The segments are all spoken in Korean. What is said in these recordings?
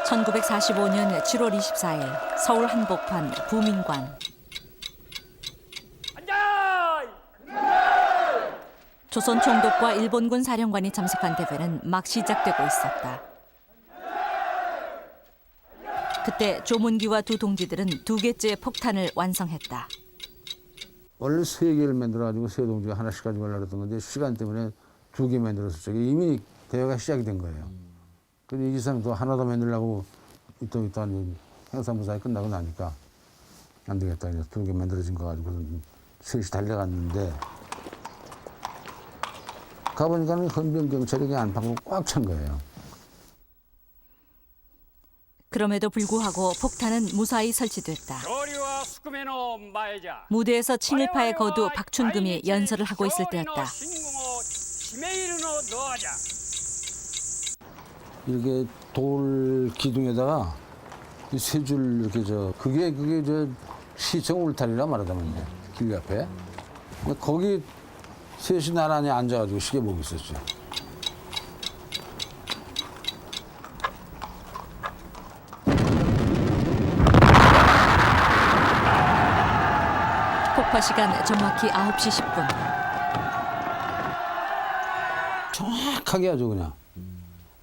1945년 7월 24일 서울 한복판 부민관. 조선 총독과 일본군 사령관이 참석한 대회는 막 시작되고 있었다. 그때 조문기와 두 동지들은 두 개째의 폭탄을 완성했다. 원래 세 개를 만들어가지고 세 동지가 하나씩 가져가려고 했던 건데 시간 때문에 두 개 만들어서 저기 이미 대회가 시작이 된 거예요. 근데 이 기사는 또 하나 더 만들려고 또 행사무사에 끝나고 나니까 안 되겠다. 그래서 두 개 만들어진 거 가지고 셋이 달려갔는데 가보니까는 헌병 경찰이 안팎으로 꽉 찬 거예요. 그럼에도 불구하고 폭탄은 무사히 설치됐다. 무대에서 친일파의 거두 박춘금이 연설을 하고 있을 때였다. 이렇게 돌 기둥에다가 세 줄 이렇게 그게 시청 울타리라 말하자면 길 옆에 거기 셋이 나란히 앉아가지고 시계 보고 있었죠. 폭파 시간 정확히 9시 10분. 정확하게 아주 그냥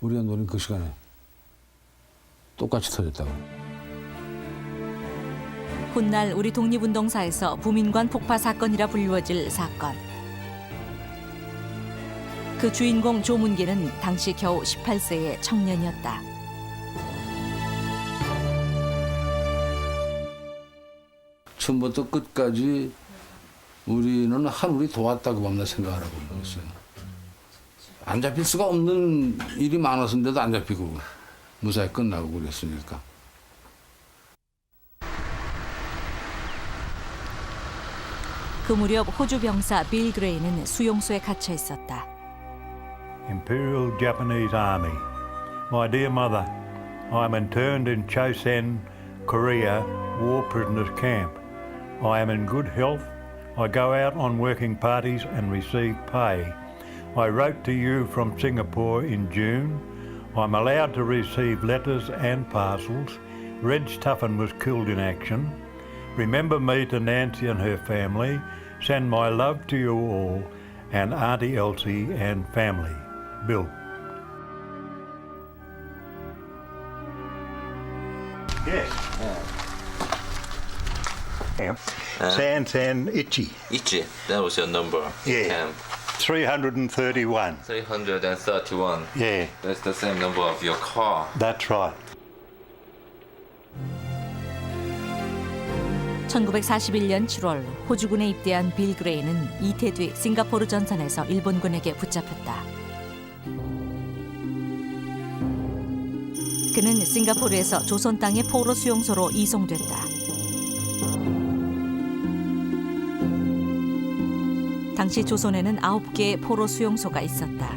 우리가 노린 그 시간에 똑같이 터졌다고. 훗날 우리 독립운동사에서 부민관 폭파 사건이라 불리워질 사건. 그 주인공 조문기는 당시 겨우 18세의 청년이었다. 처음부터 끝까지 우리는 한우리 도왔다고 밤낮 생각을 하고 있어요. 안 잡힐 수가 없는 일이 많았는데도 안 잡히고 무사히 끝나고 그랬으니까. 그 무렵 호주 병사 빌 그레이는 수용소에 갇혀 있었다. Imperial Japanese Army. My dear mother, I am interned in Chosen, Korea War Prisoners Camp. I am in good health. I go out on working parties and receive pay. I wrote to you from Singapore in June. I'm allowed to receive letters and parcels. Reg Tuffin was killed in action. Remember me to Nancy and her family. Send my love to you all and Auntie Elsie and family. Bill. Yes. Camp. San Itchy. Ichi, that was your number. Yeah. Camp 331. 331. Yeah, That's the same number of your car. that's right. 1941년 7월 호주군에 입대한 빌 그레이는 이태 뒤 싱가포르 전선에서 일본군에게 붙잡혔다. 그는 싱가포르에서 조선 땅의 포로 수용소로 이송됐다. 당시 조선에는 9개의 포로 수용소가 있었다.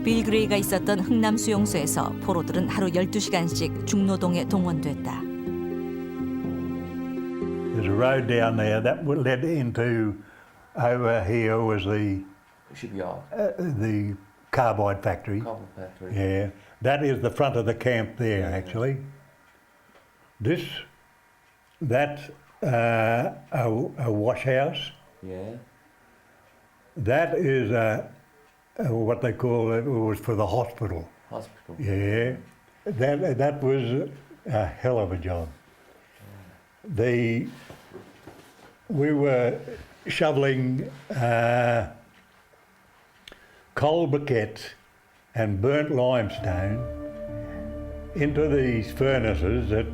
빌 그레이가 있었던 흥남 수용소에서 포로들은 하루 12시간씩 중노동에 동원됐다. There's a road down there that led into over here was the carbide factory. Carbon factory. Yeah, that is the front of the camp there actually. That's a wash house. Yeah. That is what they call it was for the hospital. Hospital. Yeah, that was a hell of a job. We were shoveling coal briquettes and burnt limestone into these furnaces that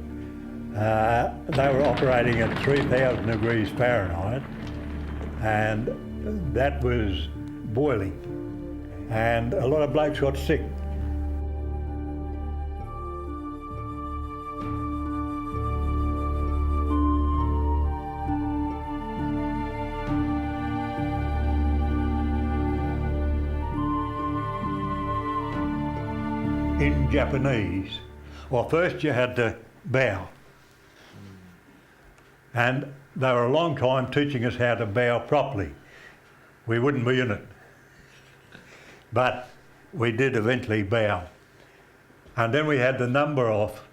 they were operating at 3,000 degrees Fahrenheit, and that was boiling, and a lot of blokes got sick. In Japanese, well, first you had to bow. And they were a long time teaching us how to bow properly. We wouldn't be in it. But we did eventually bow. And then we had the number off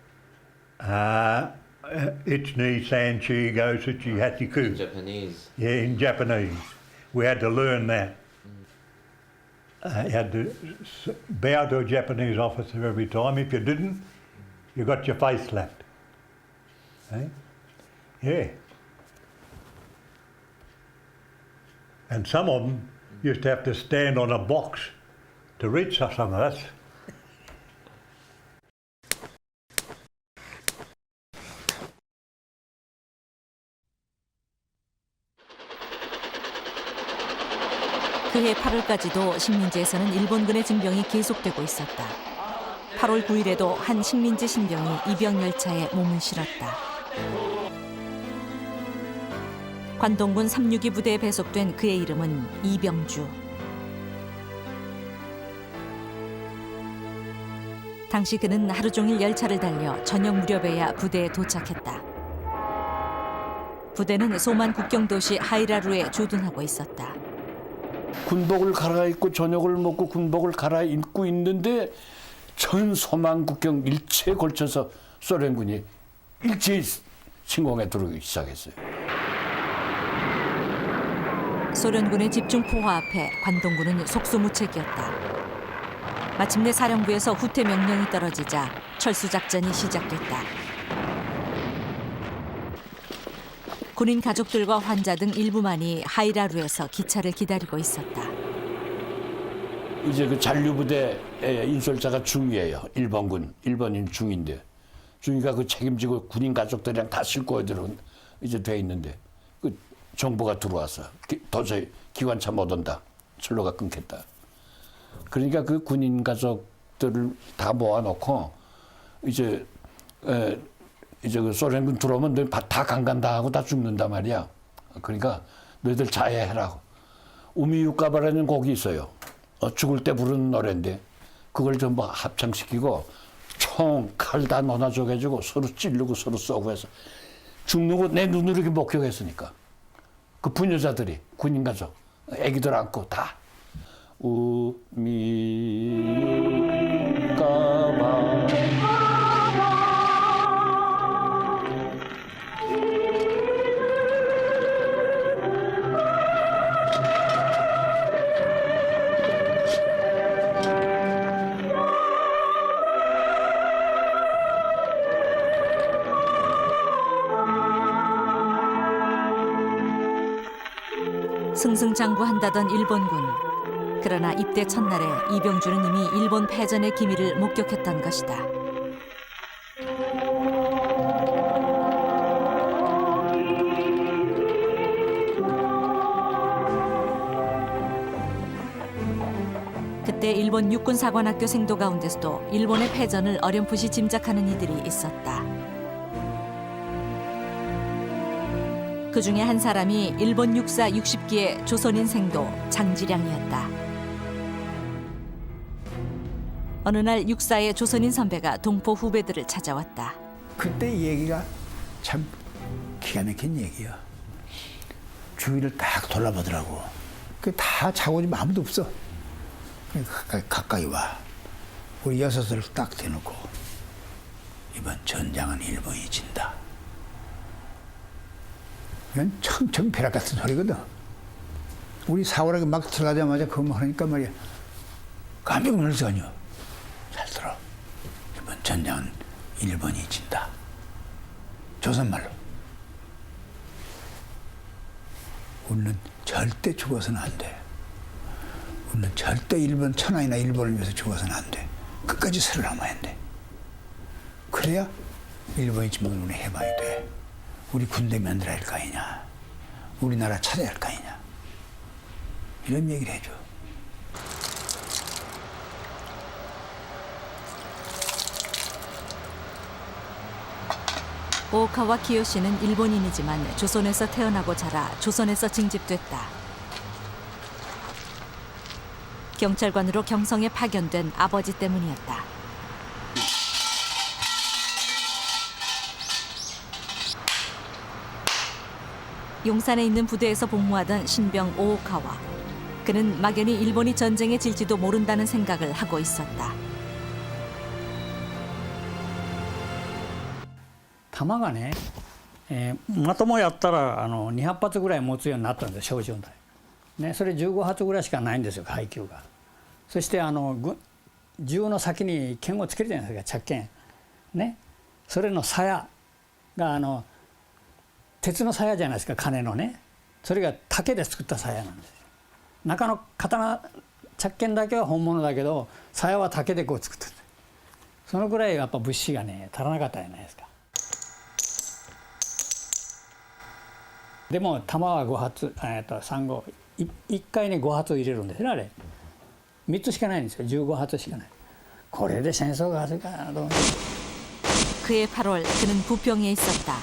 Ichni Sanchi Gosuchi Hachiku. Japanese. Yeah, in Japanese. We had to learn that. You had to bow to a Japanese officer every time. If you didn't, you got your face slapped. Eh? Yeah. And some of them used to have to stand on a box to reach some of us. 그해 8월까지도 식민지에서는 일본군의 징병이 계속되고 있었다. 8월 9일에도 한 식민지 신병이 이병 열차에 몸을 실었다. 관동군 362 부대에 배속된 그의 이름은 이병주. 당시 그는 하루 종일 열차를 달려 저녁 무렵에야 부대에 도착했다. 부대는 소만 국경도시 하이라루에 주둔하고 있었다. 군복을 갈아입고 저녁을 먹고 군복을 갈아입고 있는데 전 소만 국경 일체에 걸쳐서 소련군이 일제히 침공에 들어오기 시작했어요. 소련군의 집중 포화 앞에 관동군은 속수무책이었다. 마침내 사령부에서 후퇴 명령이 떨어지자 철수 작전이 시작됐다. 군인 가족들과 환자 등 일부만이 하이라루에서 기차를 기다리고 있었다. 이제 그 잔류부대 인솔자가 중위예요. 1번군, 1번인 중인데 중위가 그 책임지고 군인 가족들이랑 다 싣고 이제 돼 있는데 그 정보가 들어와서 도저히 기관차 못 온다. 철로가 끊겠다. 그러니까 그 군인 가족들을 다 모아놓고 이제 그 소련군 들어오면 너희 다 강간다 하고 다 죽는다 말이야. 그러니까 너희들 자해해라고. 우미유까바라는 곡이 있어요. 죽을 때 부르는 노래인데 그걸 전부 합창시키고 총, 칼 다 넣어줘가지고 서로 찌르고 서로 쏘고 해서 죽는 거 내 눈으로 이렇게 목격했으니까. 그 부녀자들이 군인 가족, 애기들 안고 다 우미유까바 승승장구한다던 일본군. 그러나 입대 첫날에 이병주는 이미 일본 패전의 기미를 목격했던 것이다. 그때 일본 육군사관학교 생도 가운데서도 일본의 패전을 어렴풋이 짐작하는 이들이 있었다. 그 중에 한 사람이 일본 육사 60기의 조선인 생도 장지량이었다. 어느 날 육사의 조선인 선배가 동포 후배들을 찾아왔다. 그때 얘기가 참 기가 막힌 얘기야. 주위를 딱 돌아보더라고. 그 다 자고 있으면 아무도 없어. 가까이 와. 우리 여섯을 딱 대놓고 이번 전장은 일본이 진다. 이건 청청패락 같은 소리거든. 우리 4월에 막 들어가자마자 그거 하니까 말이야. 깜짝 놀라잖여. 잘 들어. 이번 전장은 일본이 진다. 조선말로. 우리는 절대 죽어서는 안 돼. 우리는 절대 일본 천하이나 일본을 위해서 죽어서는 안 돼. 끝까지 살아남아야 돼. 그래야 일본의 침공을 우리 해봐야 돼. 우리 군대 만들어야 할 거 아니냐. 우리나라 찾아야 할 거 아니냐. 이런 얘기를 해줘. 오카와 키요시는 일본인이지만 조선에서 태어나고 자라 조선에서 징집됐다. 경찰관으로 경성에 파견된 아버지 때문이었다. 용산에 있는 부대에서 복무하던 신병 오오카와. 그는 막연히 일본이 전쟁에 질지도 모른다는 생각을 하고 있었다. 弾がね、まともやったら200発ぐらい持つようになったんです小銃隊、ね、それ15発ぐらいしかないんですよ配給が。そして銃の先に剣をつけるじゃないですか着剣ね、それの鞘が鉄の鞘じゃないですか金のね、それが竹で作った鞘なんですよ。中の刀着剣だけは本物だけど鞘は竹でこう作ってる。そのぐらいやっぱ物資がね足らなかったじゃないですか。でも弾は5発35 1回に5発入れるんですねあれ。3つしかないんですよ。15発しかない。これで戦争が始まるかなと。 그해 8월 그는 부평에 있었다.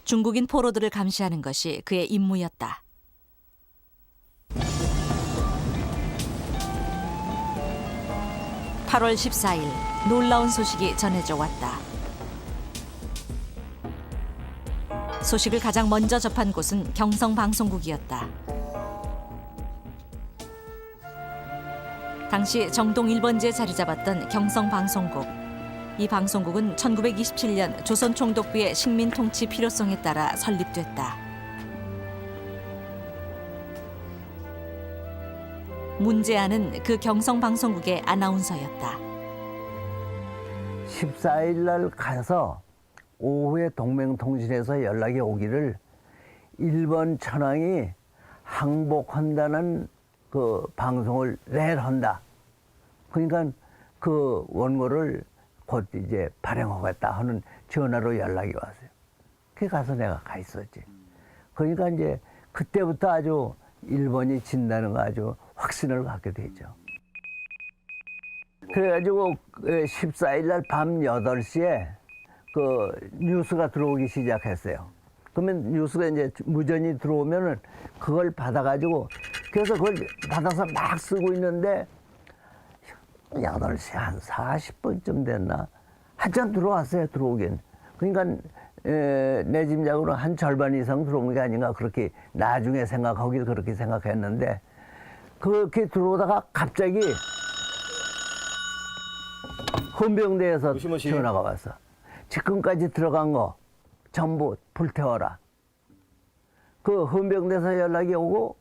중국인 포로들을 감시하는 것이 그의 임무였다. (8월 14일) 놀라운 소식이 전해져 왔다. 소식을 가장 먼저 접한 곳은 경성방송국이었다. 당시 정동 1번지에 자리 잡았던 경성방송국. 이 방송국은 1927년 조선총독부의 식민통치 필요성에 따라 설립됐다. 문제아는 그 경성방송국의 아나운서였다. 14일 날 가서 오후에 동맹통신에서 연락이 오기를 일본 천황이 항복한다는 그 방송을 내일 한다. 그러니까 그 원고를 곧 이제 발행하겠다 하는 전화로 연락이 왔어요. 그 가서 내가 가 있었지. 그러니까 이제 그때부터 아주 일본이 진다는 거 아주 확신을 갖게 되죠. 그래가지고 14일 날 밤 8시에 그 뉴스가 들어오기 시작했어요. 그러면 뉴스가 이제 무전이 들어오면은 그걸 받아가지고 그래서 그걸 받아서 막 쓰고 있는데 8시 한 40분쯤 됐나? 한참 들어왔어요, 들어오긴. 그러니까 내 짐작으로 한 절반 이상 들어온 게 아닌가 그렇게 나중에 생각하길 그렇게 생각했는데 그렇게 들어오다가 갑자기 헌병대에서 전화가 왔어. 지금까지 들어간 거 전부 불태워라. 그 헌병대에서 연락이 오고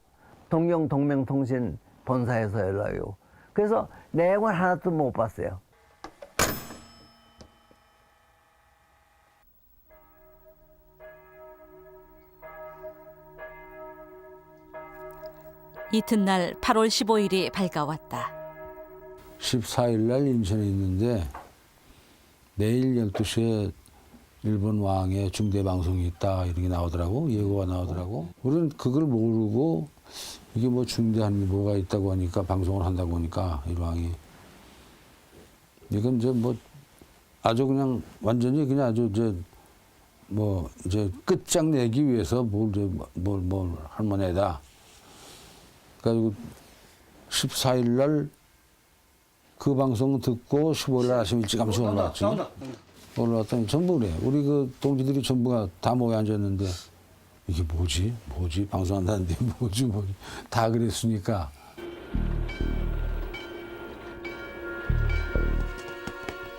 동경 동맹통신 본사에서 연락이 오고 그래서 내용을 하나도 못 봤어요. 이튿날 8월 15일이 밝아왔다. 14일 날 인천에 있는데 내일 12시에 일본 왕의 중대 방송이 있다 이런 게 나오더라고. 예고가 나오더라고. 우리는 그걸 모르고 이게 뭐 중대한 게 뭐가 있다고 하니까 방송을 한다고 하니까 일왕이 이건 이제 뭐 아주 그냥 완전히 그냥 아주 뭐 이제 끝장내기 위해서 뭘 할 만하다. 그래가지고 14일 날 그 방송 듣고 15일 날 아침 일찍 감시 올라왔지. 올라왔더니 전부 그래. 우리 그 동지들이 전부가 다 모여 앉았는데 이게 뭐지? 방송한다는데 뭐지? 다 그랬으니까.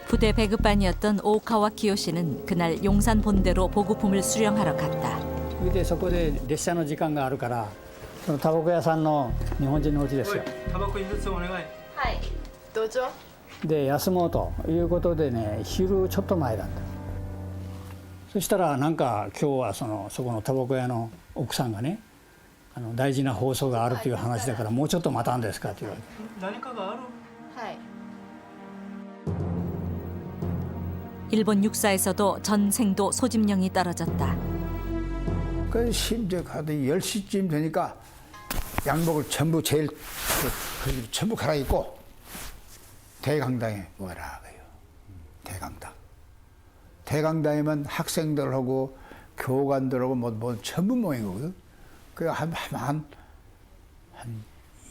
부대 배급반이었던 오카와 키요시는 그날 용산 본대로 보급품을 수령하러 갔다. それでそこで列車の時間があるからそのタバコ屋さんの日本人のうちですよ。タバコ一つお願い。はいどうぞ。で休もうということでね昼ちょっと前だった。そしたらなんか今日はそこのタバコ屋の奥さんがね大事な放送があるという話だからもうちょっと待たんですかって言われて。何かがある。はい。 일본 육사에서도 전생도 소집령이 떨어졌다. 그 심지어 가도 10시쯤 되니까 양복을 전부 제일 전부 갈아입고 대강당에 모여라 그래요. 대강당. 대강당이면 학생들하고 교관들하고 뭐 전부 모인 거거든. 그 한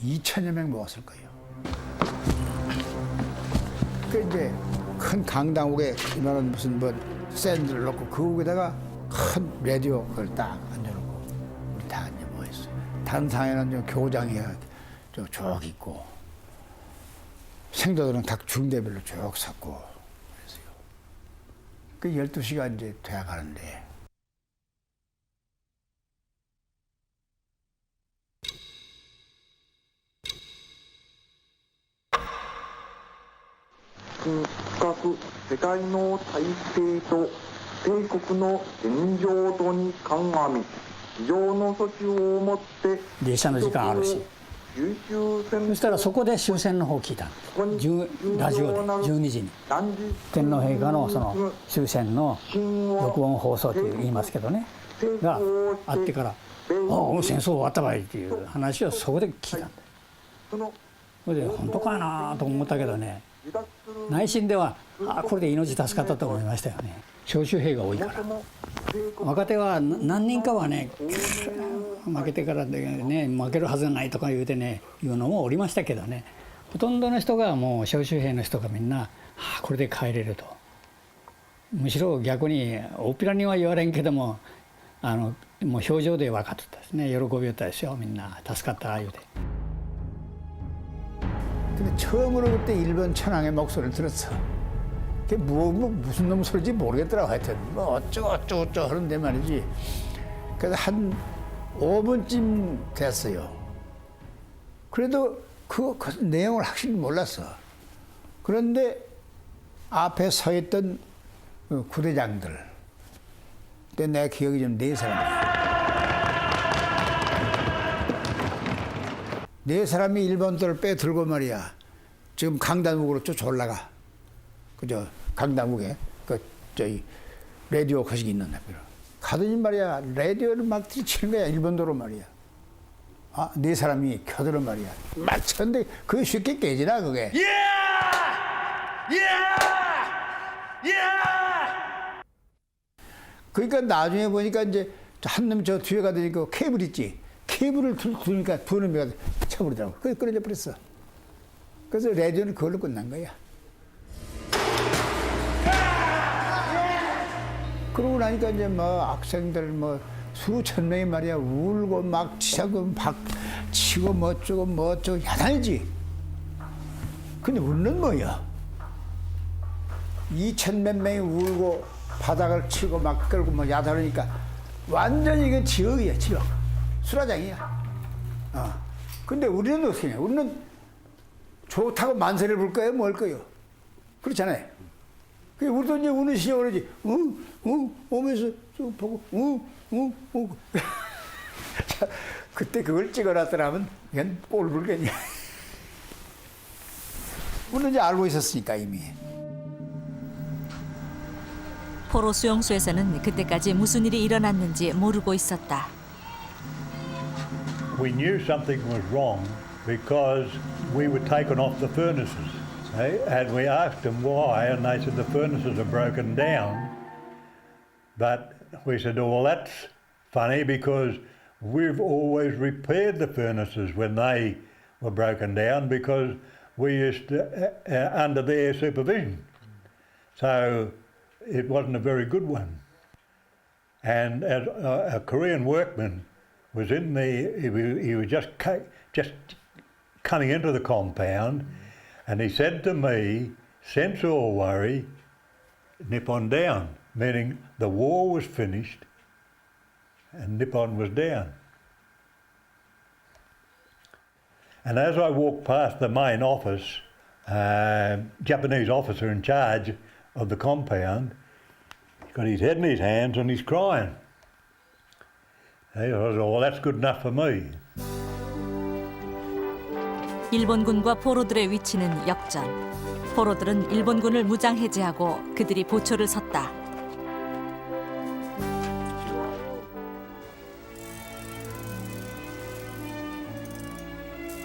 2천여 명 모았을 거예요. 그 이제 큰 강당옥에 이만한 무슨 뭐 샌들을 놓고 그 위에다가 큰 라디오 그걸 딱 앉혀놓고 우리 다 앉아 모였어요. 다른 상에는 좀 교장이 쭉 있고 생도들은 각 중대별로 쭉 섰고 그랬어요. 그 12시가 이제 돼야 가는데.深く世界の体制と帝国の現状とに鑑み非常の措置をもって列車の時間あるし、そしたらそこで終戦の方を聞いたんです。ラジオで12時に天皇陛下のその終戦の録音放送と言いますけどねがあってから「おお戦争終わったばい」っていう話をそこで聞いたんです。それで本当かなと思ったけどね、内心ではこれで命助かったと思いましたよね。召集兵が多いから。若手は何人かはね負けてからでね負けるはずがないとか言うてねいうのもおりましたけどね、ほとんどの人がもう召集兵の人がみんなこれで帰れると、むしろ逆に大っぴらには言われんけどももう表情で分かってたですね。喜びよったですよ、みんな助かった言うて。 근데 처음으로 그때 일본 천황의 목소리를 들었어. 그게 무슨 놈 소리인지 모르겠더라고. 하여튼 뭐 어쩌고 하는데 말이지. 그래서 한 5분쯤 됐어요. 그래도 그 내용을 확실히 몰랐어. 그런데 앞에 서 있던 구대장들, 그때 내 기억이 좀 4사람. 4사람이 일본들을 빼들고 말이야. 지금 강단국으로 쫓아 올라가. 그저 강단국에 저기 라디오 거시기 있는 데로 가더니 말이야 라디오를 막 들이치는 거야. 일본도로 말이야. 4사람이 켜들어 말이야. 막 쳤는데 그게 쉽게 깨지나 그게. 그러니까 나중에 보니까 이제 한 놈 저 뒤에 가더니 그 케이블 있지. 케이블을 두니까 두 놈이 쳐버리더라고. 그게 끊어져 버렸어. 그래서 라디오는 그걸로 끝난 거야. 그러고 나니까 이제 뭐 학생들 뭐 수천 명이 말이야 울고 막 치고 막 치고 뭐 어쩌고 야단이지. 근데 우리는 뭐야? 2,000몇 명이 울고 바닥을 치고 막 끌고 뭐 야단하니까 완전히 이건 지역이야, 지역. 수라장이야. 근데 우리는 어떻게 해? 우리는 좋다고 만세를 불 거예요? 뭘 거예요? 그렇잖아요. 우리도 이제 우는 시작을 하지. 오면서 쭉 보고, 그때 그걸 찍어놨더라면 이건 꼴불견이야. 우리는 이제 알고 있었으니까 이미. 포로 수용소에서는 그때까지 무슨 일이 일어났는지 모르고 있었다. We knew something was wrong because we were taken off the furnaces. And we asked them why, and they said the furnaces are broken down. But we said, oh, well, that's funny because we've always repaired the furnaces when they were broken down because we used to, under their supervision. So it wasn't a very good one. And as a Korean workman was in the, he was just coming into the compound, and he said to me, sense or worry, Nippon down, meaning the war was finished and Nippon was down. And as I walked past the main office, Japanese officer in charge of the compound, he's got his head in his hands and he's crying. I said, well, that's good enough for me. 일본군과 포로들의 위치는 역전. 포로들은 일본군을 무장 해제하고 그들이 보초를 섰다.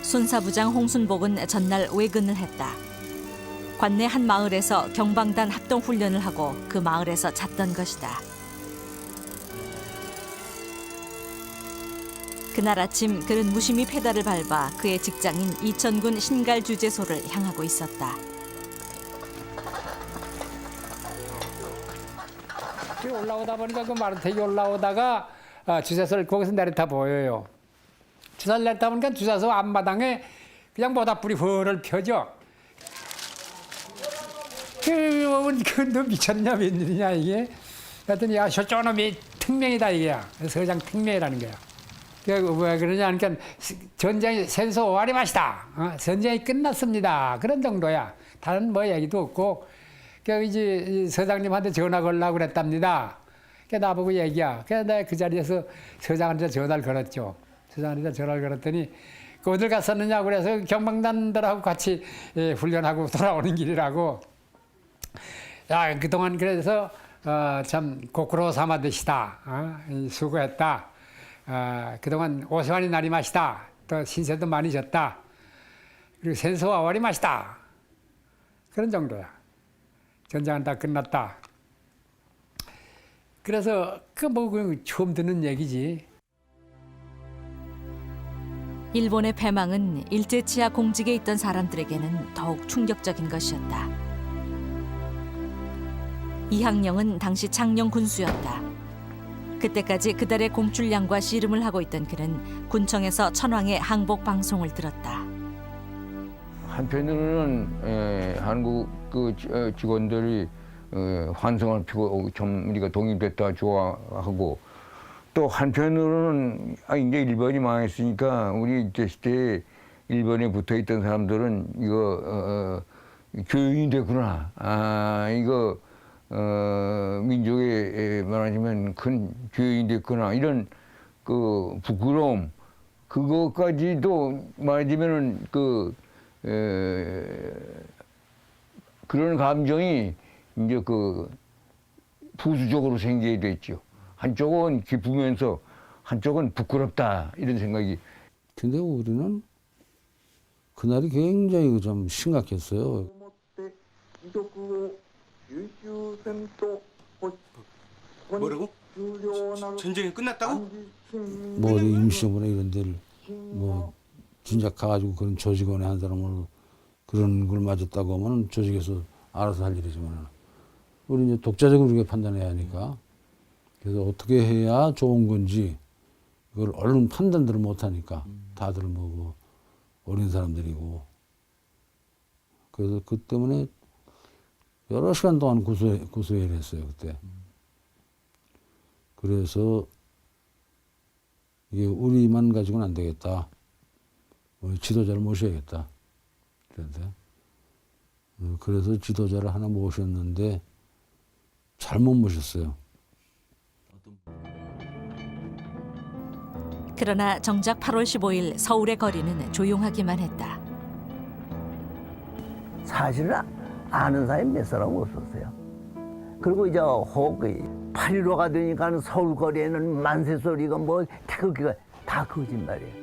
순사부장 홍순복은 전날 외근을 했다. 관내 한 마을에서 경방단 합동훈련을 하고 그 마을에서 잤던 것이다. 그날 아침 그는 무심히 페달을 밟아 그의 직장인 이천군 신갈주재소를 향하고 있었다. 올라오다 보니까 그 마루택이 올라오다가 주재소를 거기서 내렸다 보여요. 주사를 내렸다 보니까 주재소 앞마당에 그냥 모닥불이 펄펄 펴져. 너 미쳤냐 웬일이냐 이게. 그랬더니 야 저놈이 특명이다 이게야. 서장 특명이라는 거야. 왜 그러냐 하니까 전쟁이戦争 終わりました. 전쟁이 끝났습니다. 그런 정도야. 다른 뭐 얘기도 없고. 그 이제 서장님한테 전화 걸라고 그랬답니다. 그 나보고 얘기야. 그래서 내가 그 자리에서 서장한테 전화를 걸었죠. 서장한테 전화를 걸었더니 그 어딜 갔었느냐 그래서 경방단들하고 같이 훈련하고 돌아오는 길이라고. 야 그동안 그래서 참 고쿠로 사마드시다. 수고했다. 그동안 오세환이 날이 마시다. 또 신세도 많이 졌다. 그리고戦争は 終わりました. 그런 정도야. 전쟁은 다 끝났다. 그래서 그 처음 듣는 얘기지. 일본의 패망은 일제치하 공직에 있던 사람들에게는 더욱 충격적인 것이었다. 이항령은 당시 창녕 군수였다. 그때까지 그달의 공출량과 씨름을 하고 있던 그는 군청에서 천황의 항복 방송을 들었다. 한편으로는 한국 그 직원들이 환성을 피고 좀 우리가 독립됐다 좋아하고 또 한편으로는 이제 일본이 망했으니까 우리 이때 시대에 일본에 붙어 있던 사람들은 이거 교육이 됐구나. 이거 민족에 말하자면 큰 교육이 됐구나. 이런 그 부끄러움 그것까지도 말하자면은 그런 감정이 이제 그 부수적으로 생기게 됐죠. 한쪽은 기쁘면서 한쪽은 부끄럽다 이런 생각이. 근데 우리는 그날이 굉장히 좀 심각했어요. 뭐라고? 전쟁이 끝났다고? 뭐 임시정부나 이런 데를 뭐 진작 가가지고 그런 조직원에 한 사람으로 그런 걸 맞았다고 하면 조직에서 알아서 할 일이지만 우리 이제 독자적으로 우리가 판단해야 하니까 그래서 어떻게 해야 좋은 건지 그걸 얼른 판단들을 못 하니까 다들 뭐 어린 사람들이고 그래서 그 때문에 여러 시간 동안 구수회를 했어요 그때. 그래서 이게 우리만 가지고는 안 되겠다. 우리 지도자를 모셔야겠다. 그래서 지도자를 하나 모셨는데 잘못 모셨어요. 그러나 정작 8월 15일 서울의 거리는 조용하기만 했다. 사실은 아는 사람이 몇 사람 없었어요. 그리고 이제 혹 8.15가 되니까 서울 거리에는 만세 소리가 뭐 태극기가 다 거짓말이에요.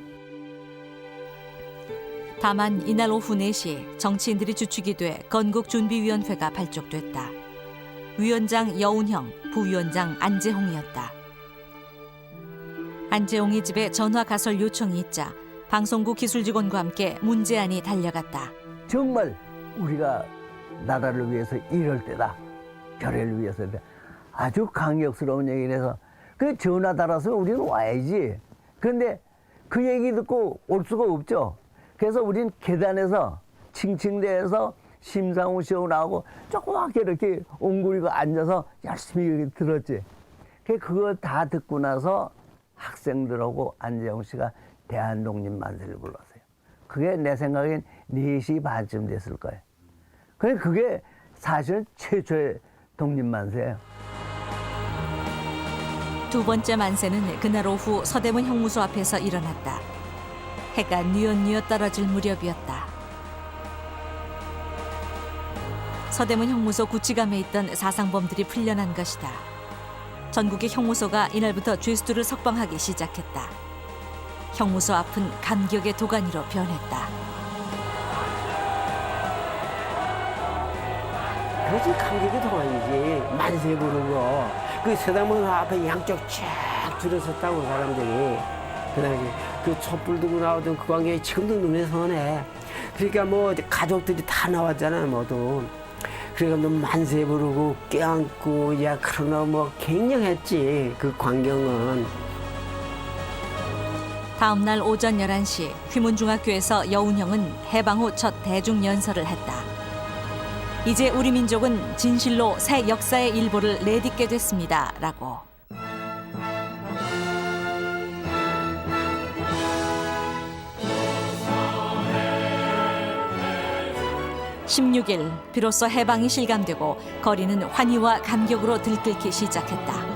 다만 이날 오후 4시 정치인들이 주축이 돼 건국준비위원회가 발족됐다. 위원장 여운형, 부위원장 안재홍이었다. 안재홍이 집에 전화 가설 요청이 있자 방송국 기술직원과 함께 문재안이 달려갔다. 정말 우리가 나라를 위해서 이럴 때다. 결의를 위해서 아주 강력스러운 얘기를 해서 그 전화 달아서 우리는 와야지. 그런데 그 얘기 듣고 올 수가 없죠. 그래서 우린 계단에서 층층대에서 심상우 씨하고 나오고 조그맣게 이렇게 옹그리고 앉아서 열심히 들었지. 그거 다 듣고 나서 학생들하고 안재홍 씨가 대한독립만세를 불렀어요. 그게 내 생각엔 4시 반쯤 됐을 거예요. 그게 사실은 최초의 독립만세예요. 두 번째 만세는 그날 오후 서대문 형무소 앞에서 일어났다. 해가 뉘엿뉘엿 떨어질 무렵이었다. 서대문 형무소 구치감에 있던 사상범들이 풀려난 것이다. 전국의 형무소가 이날부터 죄수들을 석방하기 시작했다. 형무소 앞은 감격의 도가니로 변했다. 그렇지 감격의 도가니지. 만세 부르고 그 서대문 앞에 양쪽 쫙 줄어섰다고 사람들이. 그 당시 그 촛불 들고 나오던 그 광경이 지금도 눈에 선해. 그러니까 뭐 가족들이 다 나왔잖아요 모두. 그러니까 뭐 만세 부르고 껴안고 야 그러나 뭐 굉장했지 그 광경은. 다음 날 오전 11시 휘문중학교에서 여운형은 해방 후 첫 대중연설을 했다. 이제 우리 민족은 진실로 새 역사의 일보를 내딛게 됐습니다. 라고. 16일 비로소 해방이 실감되고 거리는 환희와 감격으로 들끓기 시작했다.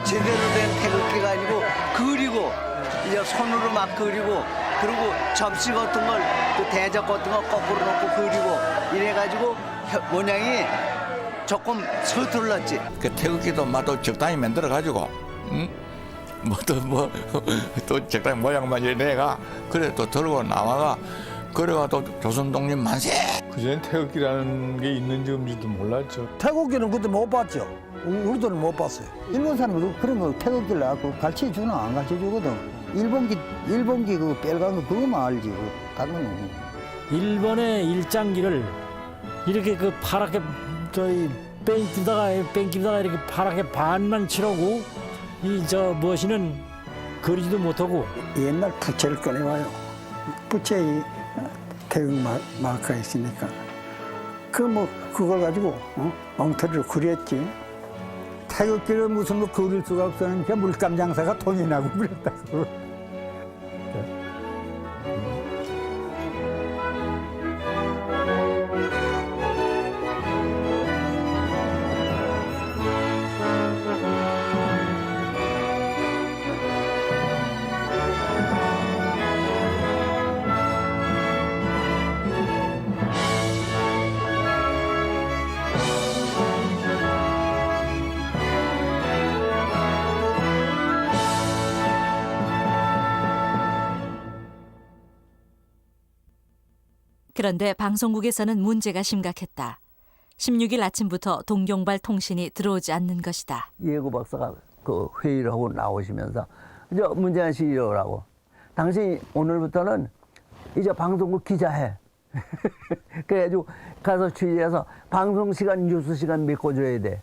제대로 된 태극기가 아니고 그리고 이제 손으로 막 그리고 그리고 접시 같은 걸 그 대접 같은 거 거꾸로 놓고 그리고 이래가지고 모양이 조금 서툴렀지. 그 태극기도 맛도 적당히 만들어 가지고, 또 적당히 모양만 내가 그래 또 들고 나와가 그래가 또 조선 독립 만세. 그전 태극기라는 게 있는지 없는지도 몰랐죠. 태극기는 그때 못 봤죠. 우리들은 못 봤어요. 일본 사람은 그런 거 태극기를 갖고 가르쳐 주나 안 가르쳐 주거든. 일본기 그 빨간 거 그거만 알지. 다른 건. 일본의 일장기를 이렇게 그 파랗게 저희 뺑기다가 이렇게 파랗게 반만 칠하고 이 저 무엇이는 그리지도 못하고 옛날 부채를 꺼내와요. 부채에 태극 마크가 있으니까 그걸 가지고 엉터리로 그렸지. 태극기를 무슨 뭐 그릴 수가 없었는데 물감 장사가 돈이 나고 그랬다고. 그런데 방송국에서는 문제가 심각했다. 16일 아침부터 동경발 통신이 들어오지 않는 것이다. 예고 박사가 그 회의를 하고 나오시면서 이제 문재인 씨 이러라고. 당신 오늘부터는 이제 방송국 기자해. 그래가지고 가서 취재해서 방송 시간, 뉴스 시간 메꿔줘야 돼.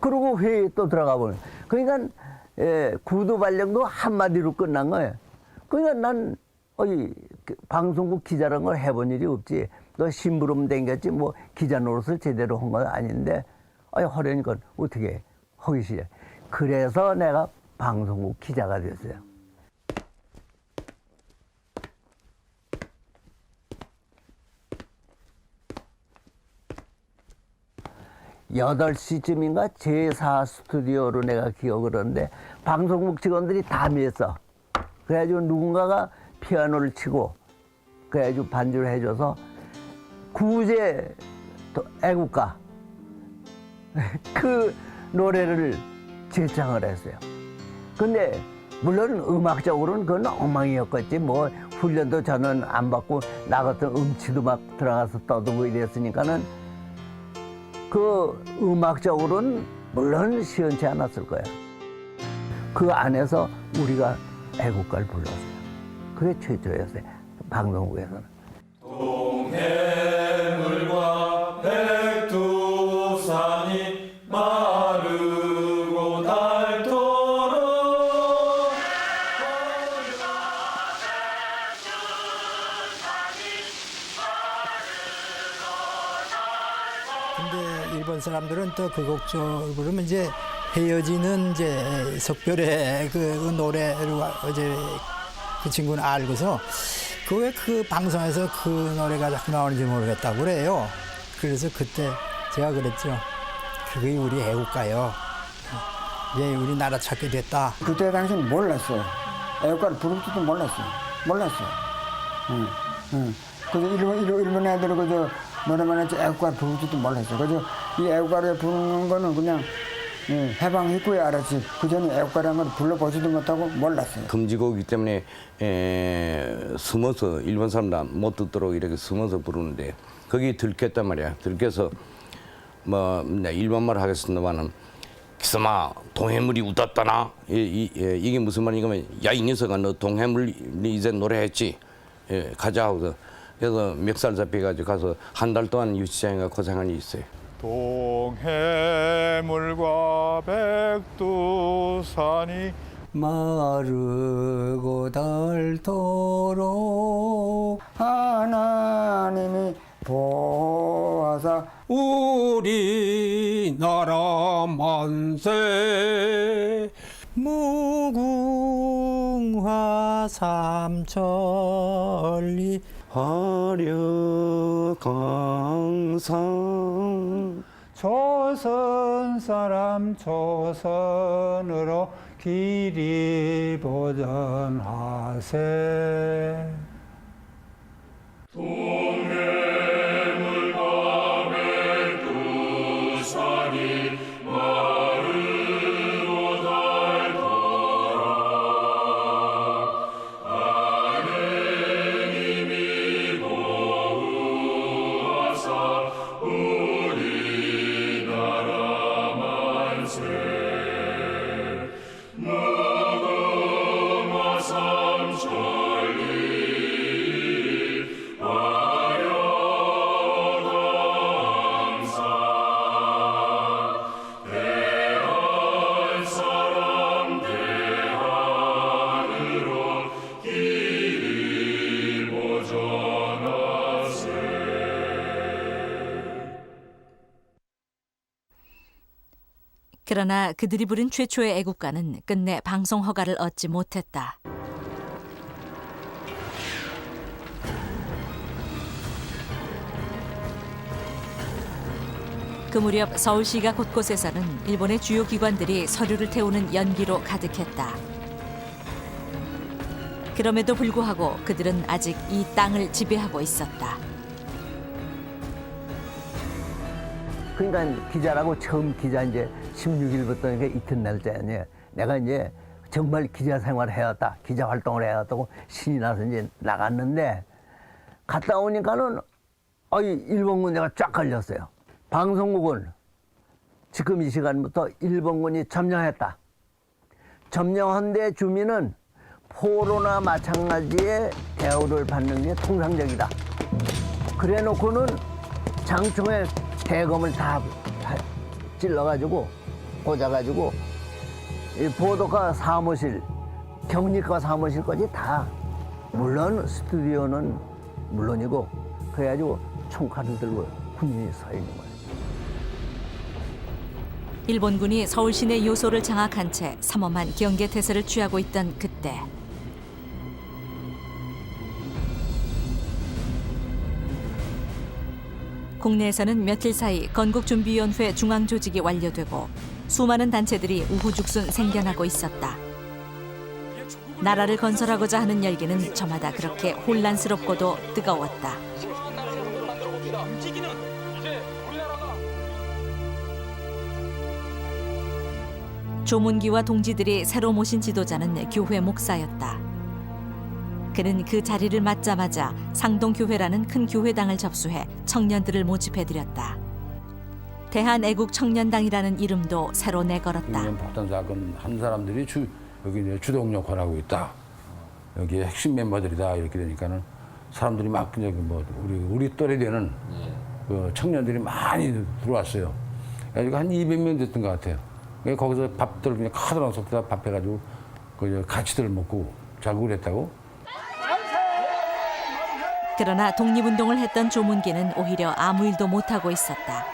그러고 회의에 또 들어가 보는. 그러니까 구두 발령도 한마디로 끝난 거예요. 그러니까 난 방송국 기자라는 걸 해본 일이 없지. 너 심부름 댕겼지 뭐 기자 노릇을 제대로 한 건 아닌데 하려니까 어떻게 하기 싫어. 그래서 내가 방송국 기자가 됐어요. 8시쯤인가 제4 스튜디오로 내가 기억을 하는데 방송국 직원들이 다 모였어. 그래가지고 누군가가 피아노를 치고 그래가지고 반주를 해줘서 구제 애국가 그 노래를 제창을 했어요. 근데 물론 음악적으로는 그건 엉망이었겠지. 뭐 훈련도 저는 안 받고 나 같은 음치도 막 들어가서 떠들고 이랬으니까는 그 음악적으로는 물론 시원치 않았을 거예요. 그 안에서 우리가 애국가를 불렀어요. 그게 최초였어요. 방송국에서는. 동해물과 백두산이 마르고 닳도록 근데 일본 사람들은 또 그 곡조 그러면 이제 헤어지는 이제 석별의 그 노래로 이제 그 친구는 알고서 왜 그 방송에서 그 노래가 자꾸 나오는지 모르겠다고 그래요. 그래서 그때 제가 그랬죠. 그게 우리 애국가요. 예, 우리나라 찾게 됐다. 그때 당시는 몰랐어요. 애국가를 부를 줄도 몰랐어요. 그래서 일본 애들이 그저 노래만 했지 애국가를 부를 줄도 몰랐어요. 그래서 이 애국가를 부르는 거는 그냥 해방 이후에 알았지. 그 전에 애국가라는 걸 불러보지도 못하고 몰랐어요. 금지곡이기 때문에 숨어서 일본 사람들 못 듣도록 이렇게 숨어서 부르는데 거기 들켰단 말이야. 들켜서 뭐 일본말 하겠습니다만은 기스마 동해물이 웃었다나 이게 무슨 말이냐면 야 이 녀석아 너 동해물이 이제 노래했지 가자 하고서 그래서 멱살 잡혀가지고 가서 한 달 동안 유치장에 고생한 일이 있어요. 동해물과 백두산이 마르고 닳도록 하나님이 보아사 우리나라 만세 무궁화 삼천리 화려강상 조선 사람 조선으로 길이 보전하세. 동해물과 백두산이 마르고 닳도록 하느님이 보호하사 우리나라 만세 무궁화 삼천리 화려강산 대한 사람 대한으로 길이 보전하세. 그러나 그들이 부른 최초의 애국가는 끝내 방송 허가를 얻지 못했다. 그 무렵 서울시가 곳곳에서는 일본의 주요 기관들이 서류를 태우는 연기로 가득했다. 그럼에도 불구하고 그들은 아직 이 땅을 지배하고 있었다. 그러니까 기자라고 처음 기자 이제 16일부터 이게 이튿날째 아니에요. 내가 이제 정말 기자 생활을 해왔다, 기자 활동을 해왔다고 신이 나서 이제 나갔는데 갔다 오니까는 일본군 내가 쫙 걸렸어요. 방송국은 지금 이 시간부터 일본군이 점령했다. 점령한 데 주민은 포로나 마찬가지의 대우를 받는 게 통상적이다. 그래 놓고는 장총에 대검을 다 찔러가지고 꽂아가지고 이 보도과 사무실, 경리과 사무실까지 다 물론 스튜디오는 물론이고 그래가지고 총칼을 들고 군인이 서 있는 거예요. 일본군이 서울 시내 요소를 장악한 채 삼엄한 경계태세를 취하고 있던 그때 국내에서는 며칠 사이 건국준비위원회 중앙조직이 완료되고 수많은 단체들이 우후죽순 생겨나고 있었다. 나라를 건설하고자 하는 열기는 저마다 그렇게 혼란스럽고도 뜨거웠다. 조문기와 동지들이 새로 모신 지도자는 교회 목사였다. 그는 그 자리를 맡자마자 상동교회라는 큰 교회당을 접수해 청년들을 모집해드렸다. 대한애국청년당이라는 이름도 새로 내걸었다. 폭탄 사건 한 사람들이 여기 이제 주동 역할을 하고 있다. 여기 핵심 멤버들이다 이렇게 되니까는 사람들이 막 그냥 뭐 우리 또래 되는 그 청년들이 많이 들어왔어요. 그래가지고 한 200명 됐던 것 같아요. 거기서 밥들 그냥 카드랑 섞다 밥 해가지고 그 같이들 먹고 자고 그랬다고. 그러나 독립운동을 했던 조문기는 오히려 아무 일도 못하고 있었다.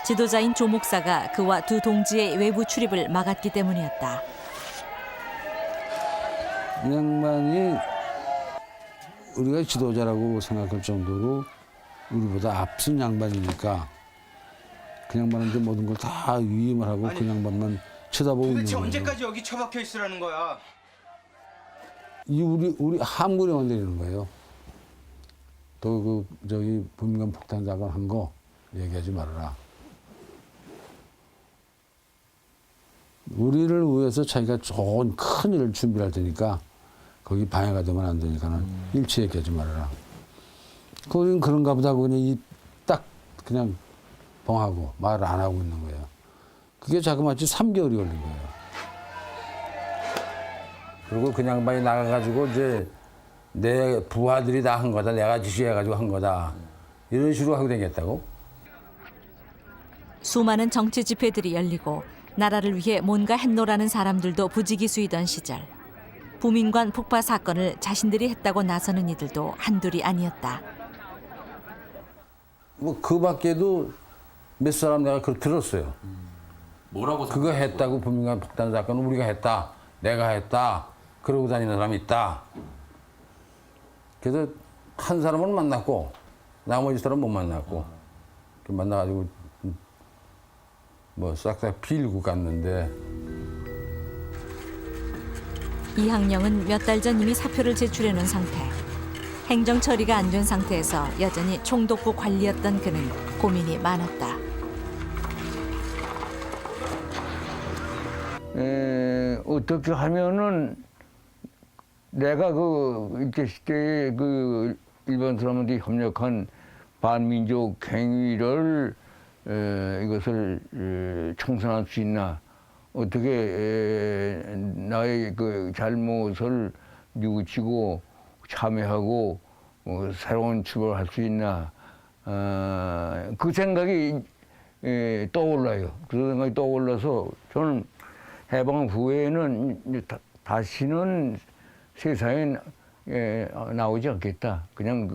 지도자인 조 목사가 그와 두 동지의 외부 출입을 막았기 때문이었다. 이 양반이 우리가 지도자라고 생각할 정도로 우리보다 앞선 양반이니까 그 양반한테 모든 걸 다 위임을 하고 그 양반만 쳐다보고 있는 도대체 거예요. 언제까지 여기 처박혀 있으라는 거야? 이 우리 함구령을 내리는 거예요. 또 저기 부민간 폭탄 사건 한 거 얘기하지 말아라. 우리를 위해서 자기가 좋은 큰 일을 준비할 테니까 거기 방해가 되면 안 되니까는 일체 얘기하지 말아라. 그건 그런가 보다 하고 그냥 딱 그냥 벙하고 말을 안 하고 있는 거예요. 그게 자그마치 3개월이 걸린 거예요. 그리고 그 양반이 나가가지고 이제 내 부하들이 다 한 거다. 내가 지시해가지고 한 거다. 이런 식으로 하게 되겠다고? 수많은 정치 집회들이 열리고 나라를 위해 뭔가 했노라는 사람들도 부지기수이던 시절. 부민관 폭파 사건을 자신들이 했다고 나서는 이들도 한둘이 아니었다. 뭐 그 밖에도 몇 사람 내가 그걸 들었어요. 뭐라고? 그거 했다고 부민관 폭탄 사건은 우리가 했다. 내가 했다. 그러고 다니는 사람이 있다. 그래서 한 사람은 만났고 나머지 사람은 못 만났고 만나가지고 뭐 싹싹 빌고 갔는데 이항령은 몇 달 전 이미 사표를 제출해 놓은 상태. 행정 처리가 안 된 상태에서 여전히 총독부 관리였던 그는 고민이 많았다. 어떻게 하면은 내가 이렇게 시대에 일본 사람들이 협력한 반민족 행위를 이것을 청산할 수 있나? 어떻게 나의 잘못을 뉘우치고 참여하고 새로운 출발할 수 있나? 그 생각이 떠올라요. 그 생각이 떠올라서 저는 해방 후에는 다시는 세상에 나오지 않겠다. 그냥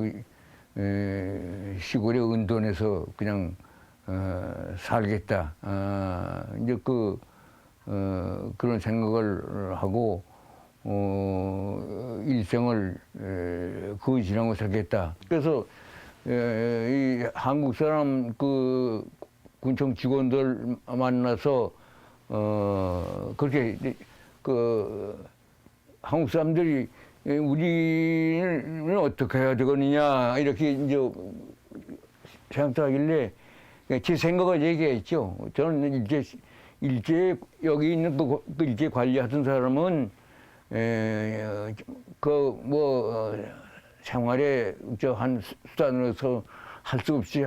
시골의 은돈에서 그냥 살겠다. 이제 그런 생각을 하고 일생을 거지하고 살겠다. 그래서 이 한국 사람 군청 직원들 만나서 그렇게 한국 사람들이 우리는 어떻게 해야 되겠느냐 이렇게 이제 생각하길래 제 생각을 얘기했죠. 저는 일제 여기 있는 일제 관리하던 사람은 생활에 한 수단으로서 할 수 없이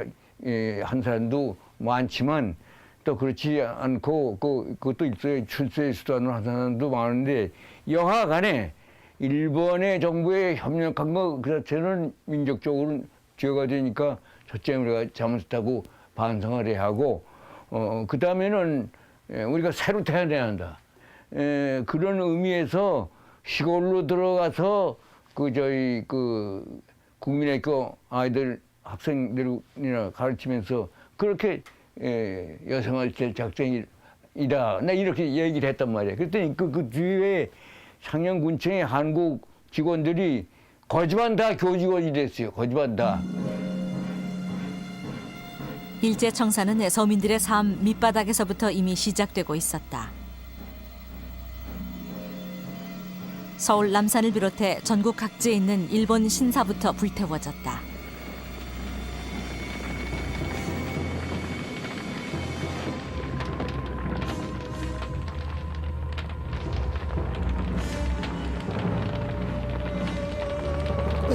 한 사람도 많지만 또 그렇지 않고 그것도 일종의 출세의 수단으로 하는 사람도 많은데 여하간에 일본의 정부에 협력한 거 그 자체는 민족적으로 죄가 되니까 첫째 우리가 잘못했다고 반성을 해야 하고 그 다음에는 우리가 새로 태어나야 한다. 그런 의미에서 시골로 들어가서 저희 국민학교 아이들 학생들이나 가르치면서 그렇게 여성할 때 작전이다. 나 이렇게 얘기를 했단 말이야. 그랬더니 그 뒤에 상영군청의 한국 직원들이 거지만 다 교직원이 됐어요. 거지만 다. 일제청산은 서민들의 삶 밑바닥에서부터 이미 시작되고 있었다. 서울 남산을 비롯해 전국 각지에 있는 일본 신사부터 불태워졌다.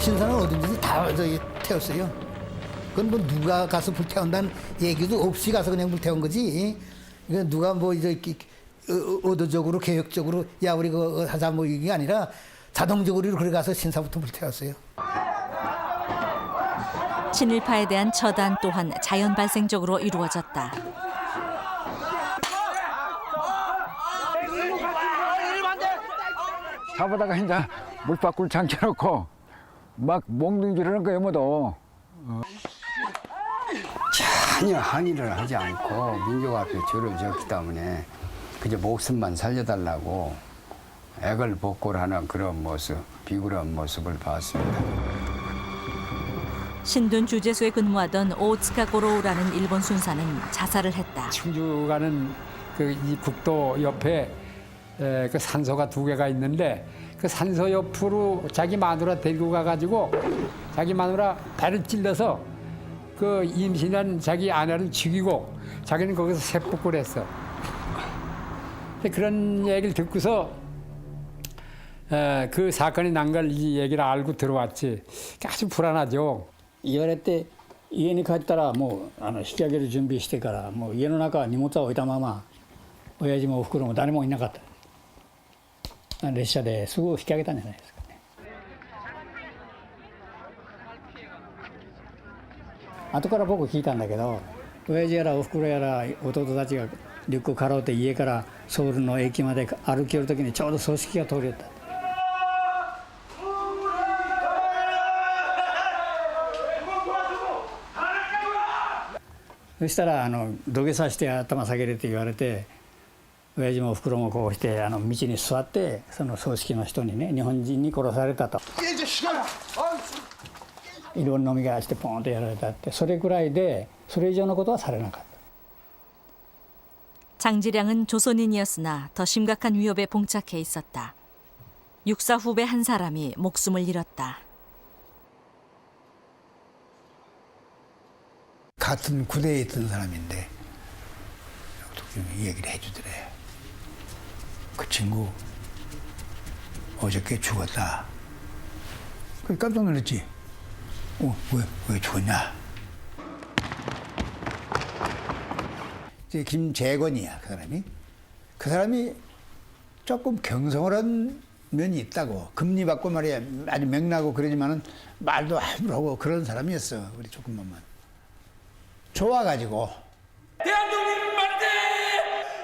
신사는 어딘지 다 태웠어요. 그건 뭐 누가 가서 불태운다는 얘기도 없이 가서 그냥 불태운 거지. 이건 누가 뭐 의도적으로 계획적으로 야 우리 그거 하자 뭐 이게 아니라 자동적으로 그래 가서 신사부터 불태웠어요. 친일파에 대한 처단 또한 자연 발생적으로 이루어졌다. 잡아다가 이제 물바꿀 장쳐놓고 막 몽둥이질하는 거예요, 뭐도. 전혀 항의를 하지 않고 민족 앞에 줄을 졌기 때문에 그저 목숨만 살려달라고 애걸복걸하는 그런 모습, 비굴한 모습을 봤습니다. 신둔 주재소에 근무하던 오츠카 고로우라는 일본 순사는 자살을 했다. 충주 가는 그 이 국도 옆에 그 산소가 2개가 있는데 그 산소 옆으로 자기 마누라 데리고 가가지고 자기 마누라 배를 찔러서 그 임신한 자기 아내를 죽이고 자기는 거기서 세폭을 했어. 그런 얘기를 듣고서 그 사건이 난 걸 이 얘기를 알고 들어왔지. 아주 불안하죠. 言われて家に帰ったらもう引き上げる準備してからもう家の中は荷物は置いたまま親父もおふくろも誰もいなかった列車ですぐ引き上げたんじゃないですかね。後から僕聞いたんだけど親父やらおふくろやら弟たちがリュックをかろうて家からソウルの駅まで歩き寄る時にちょうど葬式が通り寄った。そしたら土下座して頭下げれって言われて親父もおふくろもこうして道に座ってその葬式の人にね日本人に殺されたと色飲みがしてポンとやられたってそれぐらいでそれ以上のことはされなかった。 장지량은 조선인이었으나 더 심각한 위협에 봉착해 있었다. 육사 후배 한 사람이 목숨을 잃었다. 같은 구대에 있던 사람인데 이 얘기를 해주더래. 그 친구 어저께 죽었다. 그래 깜짝 놀랐지. 왜 죽었냐? 이제 김재건이야 그 사람이. 그 사람이 조금 경솔한 면이 있다고. 금리 받고 말이야 아주 맹나고 그러지만은 말도 하고 그런 사람이었어. 우리 조금만. 좋아가지고 대한독립 만세!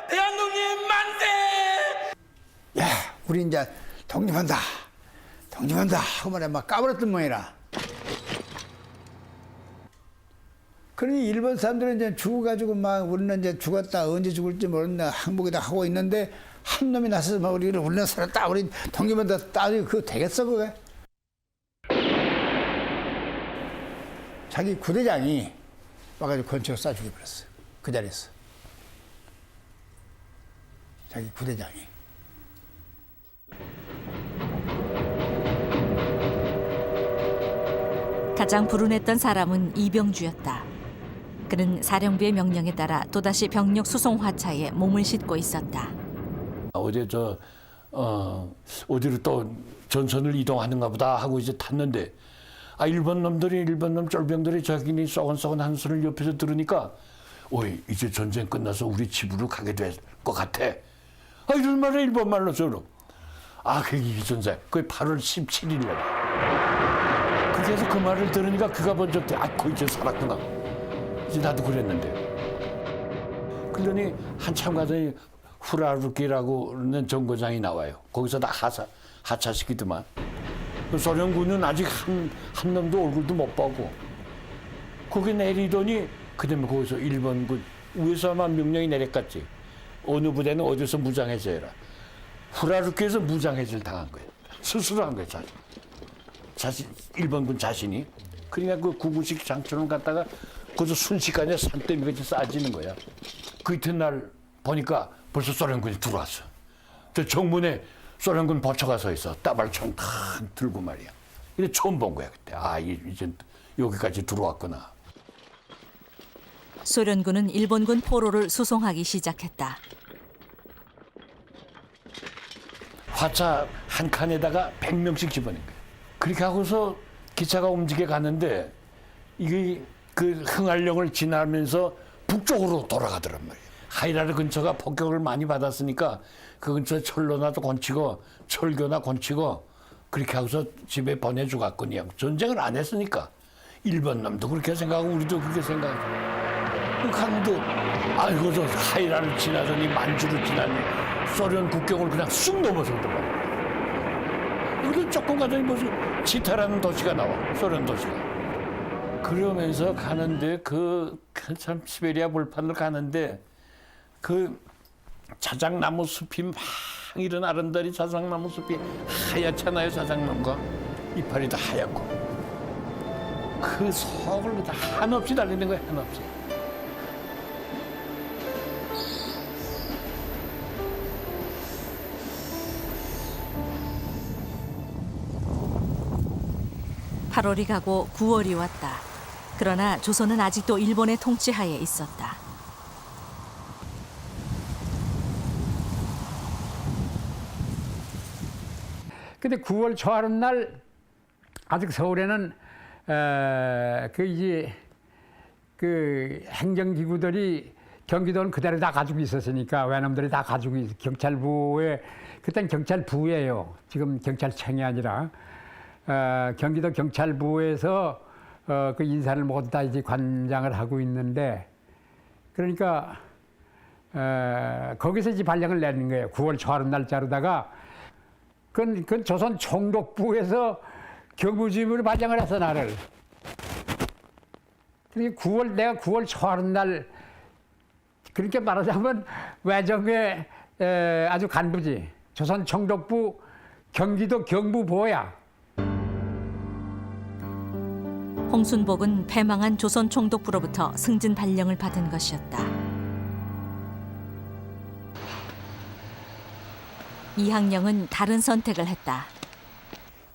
대한독립 만세! 야 우리 이제 독립한다 하고 말이야 막 까불었던 모양이라. 그러니 일본 사람들은 이제 죽어가지고 막 우리는 이제 죽었다 언제 죽을지 모른다 항복이다 하고 있는데 한 놈이 나서서 막 우리를 우리는 살았다 우리 독립한다 따지고 그거 되겠어 그게? 자기 구대장이 와가지고 권총 쏴 죽여버렸어요. 그 자리에서. 자기 부대장이. 가장 불운했던 사람은 이병주였다. 그는 사령부의 명령에 따라 또다시 병력 수송 화차에 몸을 싣고 있었다. 어제 어디로 또 전선을 이동하는가 보다 하고 이제 탔는데 일본 놈 쫄병들이 자기네 썩은 한 소리를 옆에서 들으니까 이제 전쟁 끝나서 우리 집으로 가게 될 것 같아. 이런 말을 일본 말로 저로. 그게 이 전쟁. 그게 8월 17일 날. 그래서 그 말을 들으니까 그가 먼저 이제 살았구나. 이제 나도 그랬는데. 그러더니 한참 가더니 후라루키라고는 정거장이 나와요. 거기서 다 하차시키더만. 소련군은 아직 한 놈도 얼굴도 못 보고 거기 내리더니 그다음에 거기서 일본군 위에서만 명령이 내렸겠지. 어느 부대는 어디서 무장해제 해라. 후라루키에서 무장해제를 당한 거예요. 스스로 한 거예요. 자신 일본군 자신이. 그러니까 그 구구식 장처럼 갔다가 거기서 순식간에 산더미같이 싸지는 거야. 그 이튿날 보니까 벌써 소련군이 들어왔어. 저 정문에 소련군 보초가 서 있어. 따발총 탁 들고 말이야. 근데 처음 본 거야 그때. 이제 여기까지 들어왔구나. 소련군은 일본군 포로를 수송하기 시작했다. 화차 한 칸에다가 100명씩 집어낸 거야. 그렇게 하고서 기차가 움직여 가는데 이게 그 흥할령을 지나면서 북쪽으로 돌아가더란 말이야. 하이라르 근처가 폭격을 많이 받았으니까 그 근처에 철로나도 건치고 철교나 건치고 그렇게 하고서 집에 보내주고 갔거든요. 전쟁을 안 했으니까. 일본 놈도 그렇게 생각하고 우리도 그렇게 생각하고. 갔는데 이거 하이라를 지나더니 만주를 지나니 소련 국경을 그냥 쑥 넘어서더라고요. 그리고 조금 가더니 무슨 치타라는 도시가 나와. 소련 도시가. 그러면서 가는데 참 시베리아 벌판을 가는데 그 자작나무 숲이 막 이런 아름다리 자작나무 숲이 하얗잖아요. 자작나무가 이파리 다 하얗고 그 속을 한없이 달리는 거야, 한없이. 팔 8월이 가고 9월이 왔다. 그러나 조선은 아직도 일본의 통치하에 있었다. 근데 9월 초하룻 날 아직 서울에는 그 행정기구들이 경기도는 그대로 다 가지고 있었으니까 외놈들이 다 가지고 경찰부에 그땐 경찰부예요. 지금 경찰청이 아니라 경기도 경찰부에서 그 인사를 모두 다 이제 관장을 하고 있는데 그러니까 거기서 이제 발령을 내는 거예요. 9월 초하룻 날짜로다가 그건 조선 총독부에서 경무주임으로 발령을 해서 나를. 그러니까 내가 9월 초하룻 날 그렇게 말하자면 외정의 아주 간부지. 조선 총독부 경기도 경부보야. 홍순복은 패망한 조선 총독부로부터 승진 발령을 받은 것이었다. 이항령은 다른 선택을 했다.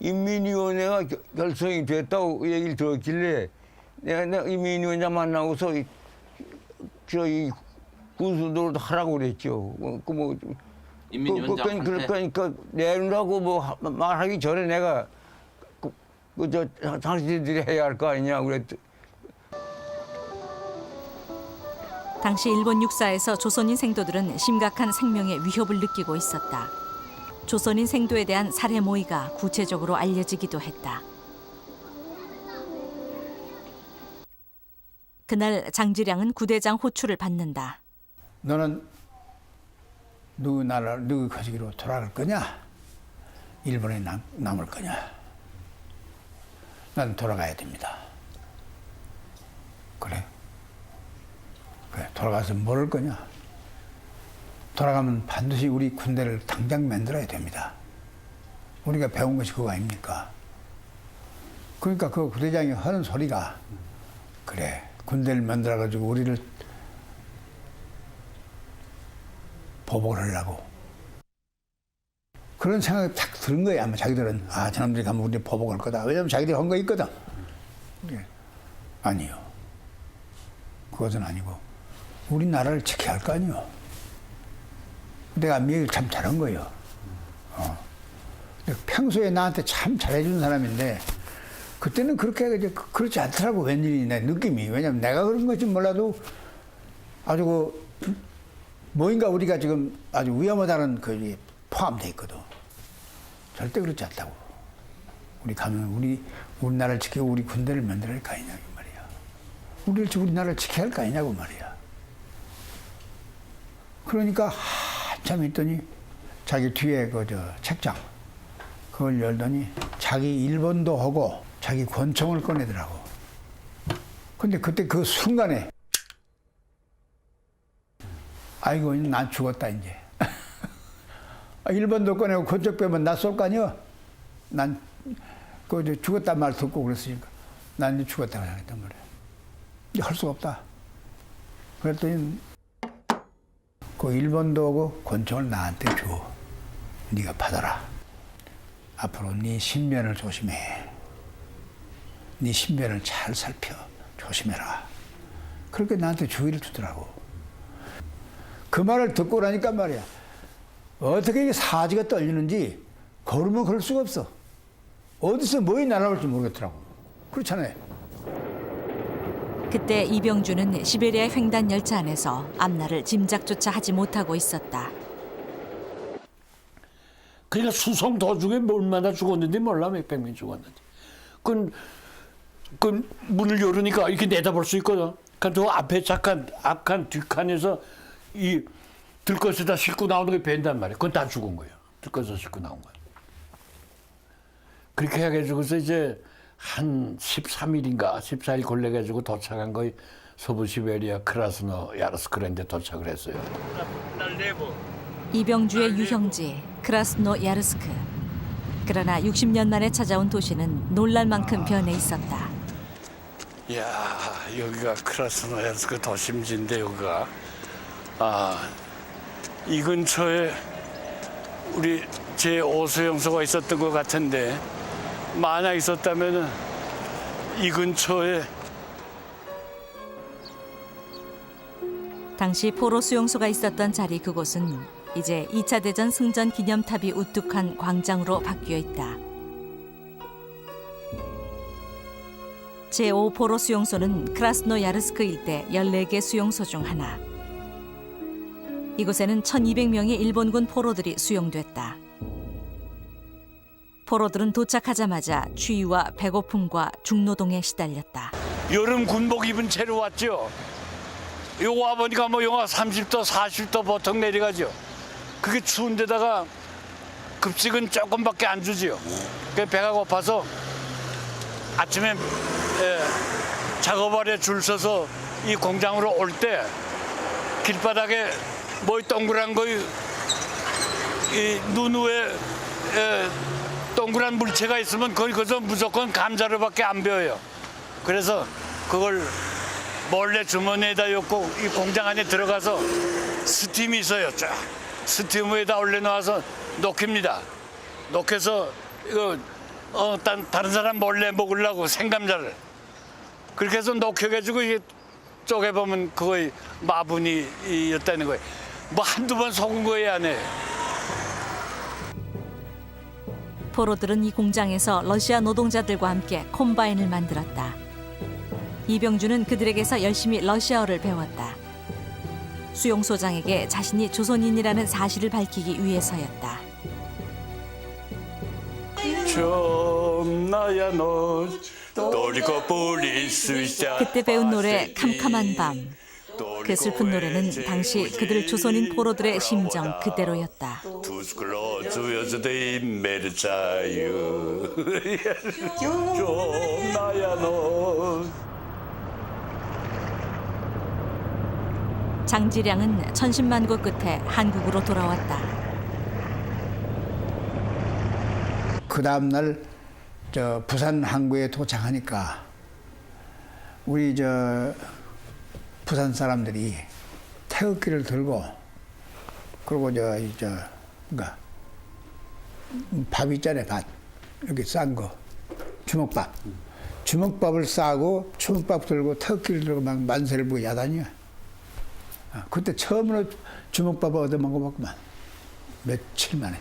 인민위원회가 결성이 됐다고 얘기를 들었길래 내가 인민위원장 만나고서 저희 군수들도 하라고 그랬죠. 인민위원장한테? 그러니까 내놓으라고 뭐 말하기 전에 내가 당신들이 해야 할 거 아니냐 그랬더니 당시 일본 육사에서 조선인 생도들은 심각한 생명의 위협을 느끼고 있었다. 조선인 생도에 대한 살해 모의가 구체적으로 알려지기도 했다. 그날 장지량은 구대장 호출을 받는다. 너는 누구 거시기로 돌아갈 거냐? 일본에 남을 거냐? 난 돌아가야 됩니다. 그래, 돌아가서 뭘 할 거냐? 돌아가면 반드시 우리 군대를 당장 만들어야 됩니다. 우리가 배운 것이 그거 아닙니까? 그러니까 그 부대장이 하는 소리가 그래, 군대를 만들어가지고 우리를 보복을 하려고 그런 생각이 탁 들은 거야. 아마 자기들은 저놈들이 가면 우리 보복할 거다. 왜냐면 자기들이 한 거 있거든. 아니요. 그것은 아니고 우리나라를 지켜야 할 거 아니요. 내가 미역을 참 잘한 거예요. 평소에 나한테 참 잘해준 사람인데 그때는 그렇지 않더라고. 웬일이 내 느낌이. 왜냐면 내가 그런 건지 몰라도 아주 뭐인가 우리가 지금 아주 위험하다는 그 포함돼 있거든. 절대 그렇지 않다고. 우리 가면 우리나라를 지키고 우리 군대를 만들어야 할 거 아니냐고 말이야. 우리나라를 지켜야 할 거 아니냐고 말이야. 그러니까 한참 있더니 자기 뒤에 책장 그걸 열더니 자기 일본도 하고 자기 권총을 꺼내더라고. 근데 그때 그 순간에 아이고 난 죽었다 이제. 일본도 꺼내고 권총 빼면 나 쏠 거 아니야? 난 죽었단 말 듣고 그랬으니까 난 이제 죽었다고 생각했단 말이야. 할 수가 없다. 그랬더니 그 일본도 오고 권총을 나한테 줘. 네가 받아라. 앞으로 네 신변을 조심해. 네 신변을 잘 살펴. 조심해라. 그렇게 나한테 주의를 주더라고. 그 말을 듣고 나니까 말이야. 어떻게 이게 사지가 떨리는지 걸으면 걸을 수가 없어. 어디서 뭐에 날아올지 모르겠더라고. 그렇잖아요. 그때 이병주는 시베리아 횡단 열차 안에서 앞날을 짐작조차 하지 못하고 있었다. 그러니까 수송 도중에 얼마나 죽었는지 몰라. 몇백 명 죽었는지. 그 문을 열으니까 이렇게 내다볼 수 있거든. 그러니까 저 앞에 앞칸 뒷칸에서 이 들것에다 싣고 나오는 게 벤단 말이야. 그건 다 죽은 거예요. 들것에서 싣고 나온 거야. 그렇게 해가지고서 이제 한 13일인가 14일 걸려가지고 도착한 거의 서부 시베리아 크라스노 야르스크랜데 도착을 했어요. 이병주의 유형지 크라스노 야르스크. 그러나 60년 만에 찾아온 도시는 놀랄 만큼 변해 있었다. 이야, 여기가 크라스노야르스크 도심지인데 여기가. 이 근처에 우리 제5수용소가 있었던 것 같은데 만약 있었다면 이 근처에 당시 포로 수용소가 있었던 자리 그곳은 이제 2차 대전 승전 기념탑이 우뚝한 광장으로 바뀌어 있다. 제5 포로 수용소는 크라스노야르스크 일대 14개 수용소 중 하나. 이곳에는 1,200명의 일본군 포로들이 수용됐다. 포로들은 도착하자마자 추위와 배고픔과 중노동에 시달렸다. 여름 군복 입은 채로 왔죠. 이거 와보니까 뭐 영하 30도, 40도 보통 내려가죠. 그게 추운데다가 급식은 조금밖에 안 주지요. 배가 고파서 아침에 작업하러 줄 서서 이 공장으로 올 때 길바닥에 뭐 동그란 거, 이 눈 위에 동그란 물체가 있으면 거기서 무조건 감자루밖에 안 배워요. 그래서 그걸 몰래 주머니에다 엮고 이 공장 안에 들어가서 스팀이 있어요. 쫙 스팀 위에다 올려놓아서 녹입니다. 녹여서 이거 다른 사람 몰래 먹으려고 생감자를. 그렇게 해서 녹여가지고 이게 쪼개보면 그거의 마분이었다는 거예요. 뭐 한두 번 속은 거예요, 안에. 포로들은 이 공장에서 러시아 노동자들과 함께 콤바인을 만들었다. 이병주는 그들에게서 열심히 러시아어를 배웠다. 수용소장에게 자신이 조선인이라는 사실을 밝히기 위해서였다. 그때 배운 노래 캄캄한 밤. 그 슬픈 노래는 당시 그들 조선인 포로들의 심정 그대로였다. 장지량은 천신만고 끝에 한국으로 돌아왔다. 그 다음 날 부산 항구에 도착하니까 우리 부산 사람들이 태극기를 들고 그리고 그러니까 밥 있잖아요, 밥 이렇게 싼 거 주먹밥을 싸고 주먹밥 들고 태극기를 들고 막 만세를 보고 야단이야. 그때 처음으로 주먹밥을 얻어 먹어봤구만. 며칠 만에.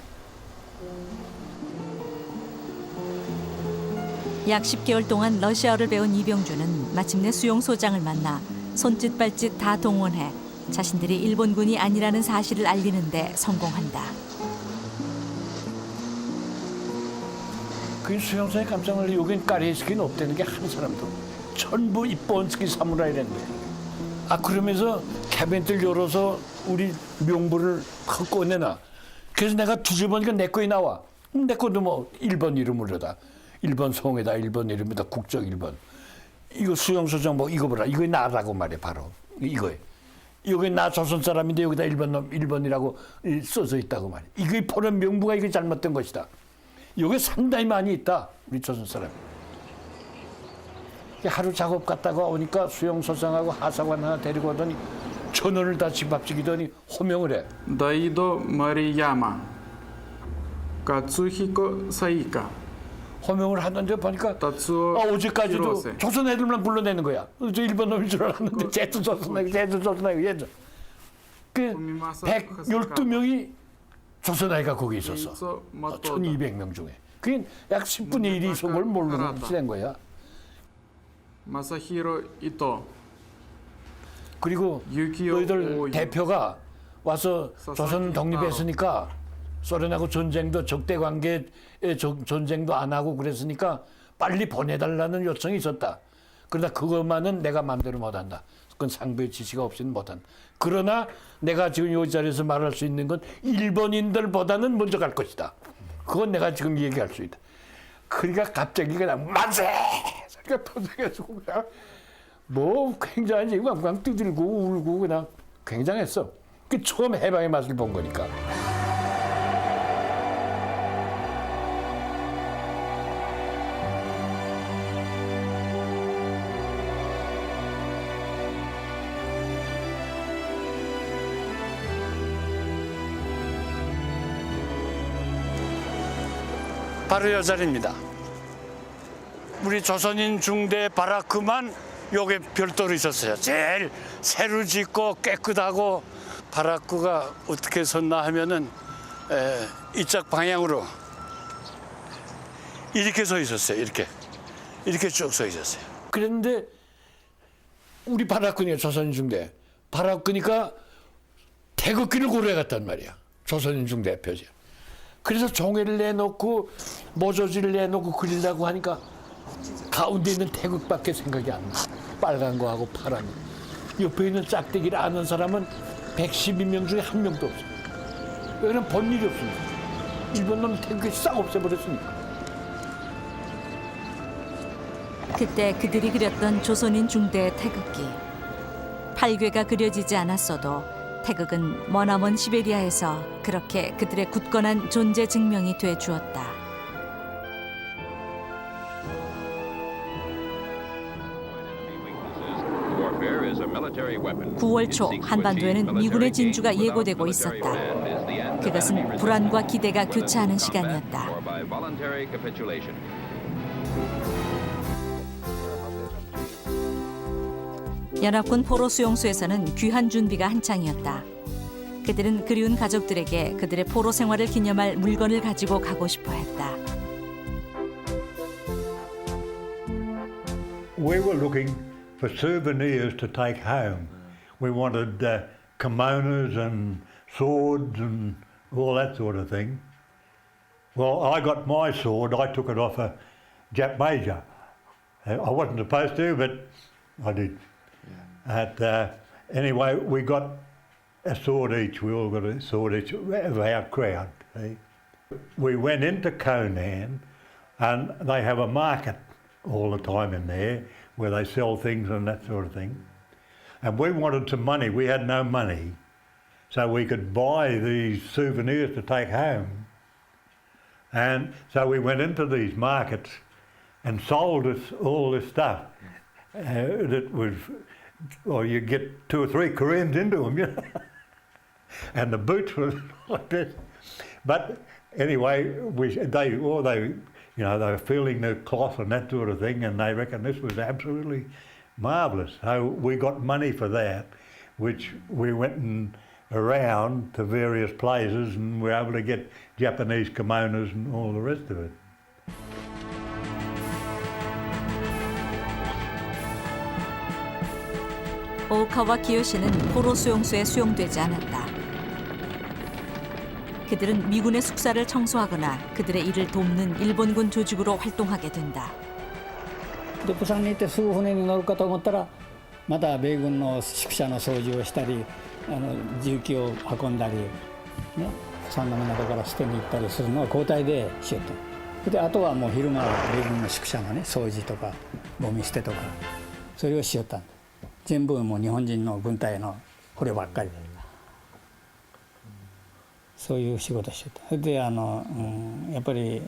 약 10개월 동안 러시아어를 배운 이병주는 마침내 수용소장을 만나 손짓 발짓 다 동원해 자신들이 일본군이 아니라는 사실을 알리는 데 성공한다. 그 수용소에 깜짝 놀라 여긴 까리스키는 없다는 게 한 사람도 전부 이본스키 사무라이라는 거예요. 그러면서 캐빈들 열어서 우리 명부를 꺼내놔. 그래서 내가 뒤집으니까 내 거에 나와. 내 것도 뭐 1번 이름으로다. 1번 송에다 1번 이름에다 국적 1번. 이거 수용소장 뭐 이거 보라. 이거 나라고 말해 바로. 이거에. 여기 나 조선 사람인데 여기다 1번이라고 써져 있다고 말해. 이거 포럼 명부가 이게 잘못된 것이다. 여기 상당히 많이 있다. 우리 조선 사람. 하루 작업 갔다가 오니까 수용소장하고 하사관 하나 데리고 오더니 전원을 다 집합시키더니 호명을 해. 다이도 마리야마 가츠히코 사이카. 호명을 하는데 보니까 어제까지도 조선 애들만 불러내는 거야. 저 일본 놈인 줄 알았는데 쟤도 조선애고 얘도. 그 112명이 조선애가 거기 있었어. 1200명 중에. 그게 약 10분의 1이 있은 걸 모르고 지낸 거야. 마사히로 이토. 그리고 너희들 대표가 와서 조선 독립했으니까 소련하고 전쟁도 적대 관계 전쟁도 안 하고 그랬으니까 빨리 보내달라는 요청이 있었다. 그러나 그것만은 내가 마음대로 못한다. 그건 상부의 지시가 없이는 못한다. 그러나 내가 지금 이 자리에서 말할 수 있는 건 일본인들보다는 먼저 갈 것이다. 그건 내가 지금 얘기할 수 있다. 그러니까 갑자기 그냥 만세! 소리가 터져가지고 그냥 뭐 굉장히 그냥 두들고 울고 그냥 굉장했어. 그 처음 해방의 맛을 본 거니까. 바로 이 자리입니다. 우리 조선인 중대 바라크만 요게 별도로 있었어요. 제일 새로 짓고 깨끗하고 바라크가 어떻게 섰나 하면은 이쪽 방향으로 이렇게 서 있었어요. 이렇게 쭉 서 있었어요. 그런데 우리 바라크니까 조선인 중대 바라크니까 태극기를 고려해갔단 말이야. 조선인 중대 표지. 그래서 종회를 내놓고 모조지를 내놓고 그리려고 하니까 가운데 있는 태극밖에 생각이 안 나. 빨간 거하고 파란 거. 옆에 있는 짝대기를 아는 사람은 112명 중에 한 명도 없어요. 여기는 본 일이 없습니다. 일본 놈 태극기 싹 없애버렸으니까. 그때 그들이 그렸던 조선인 중대의 태극기. 팔괘가 그려지지 않았어도 태극은 머나먼 시베리아에서 그렇게 그들의 굳건한 존재 증명이 돼 주었다. 9월 초 한반도에는 미군의 진주가 예고되고 있었다. 그것은 불안과 기대가 교차하는 시간이었다. 연합군 포로 수용소에서는 귀한 준비가 한창이었다. 그들은 그리운 가족들에게 그들의 포로 생활을 기념할 물건을 가지고 가고 싶어 했다. We were looking for souvenirs to take home. We wanted kimonos and swords and all that sort of thing. Well, I got my sword. I took it off a Jap major. I wasn't supposed to, but I did. Anyway, we got a sword each. We all got a sword each of our crowd. See? We went into Conan, and they have a market all the time in there where they sell things and that sort of thing. And we wanted some money. We had no money, so we could buy these souvenirs to take home. And so we went into these markets and sold us all this stuff that was, well, you get 2 or 3 Koreans into them, you know. And the boots were like this. But anyway, they were feeling the cloth and that sort of thing, and they reckon this was absolutely marvellous. So we got money for that, which we went around to various places and were able to get Japanese kimonos and all the rest of it. 오카와 기요시는 포로 수용소에 수용되지 않았다. 그들은 미군의 숙사를 청소하거나 그들의 일을 돕는 일본군 조직으로 활동하게 된다. でプサンに行ってすぐ船に乗るかと思ったらまた米軍の宿舎の掃除をしたり重機を運んだり、ね、プサンの港から捨てに行ったりするのを交代でしようと。であとはもう昼間は米軍の宿舎のね掃除とかゴミ捨てとかそれをしよったんだ。全部もう日本人の軍隊のこればっかりでそういう仕事をしてた。それでやっぱり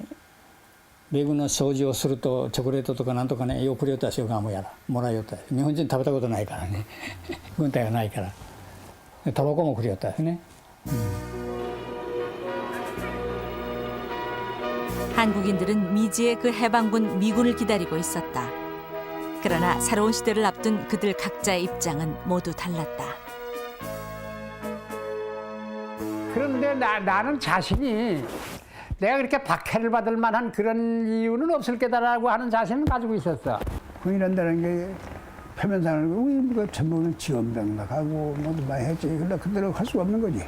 米軍の掃除をするとチョコレートとかなんとかねよくくれよったしようがもやらもらいよった日本人食べたことないからね軍隊がないからタバコもくれよったですね。 한국인들은 미지의 그 해방군 미군을 기다리고 있었다. 그러나 새로운 시대를 앞둔 그들 각자의 입장은 모두 달랐다. 그런데 나는 자신이 내가 그렇게 박해를 받을 만한 그런 이유는 없을 거다라고 하는 자신은 가지고 있었어. 군인한다는 게 표면상을 우리가 전부는 지원병 나가고 모두 많이 했지. 근데 그대로 할 수 없는 거지.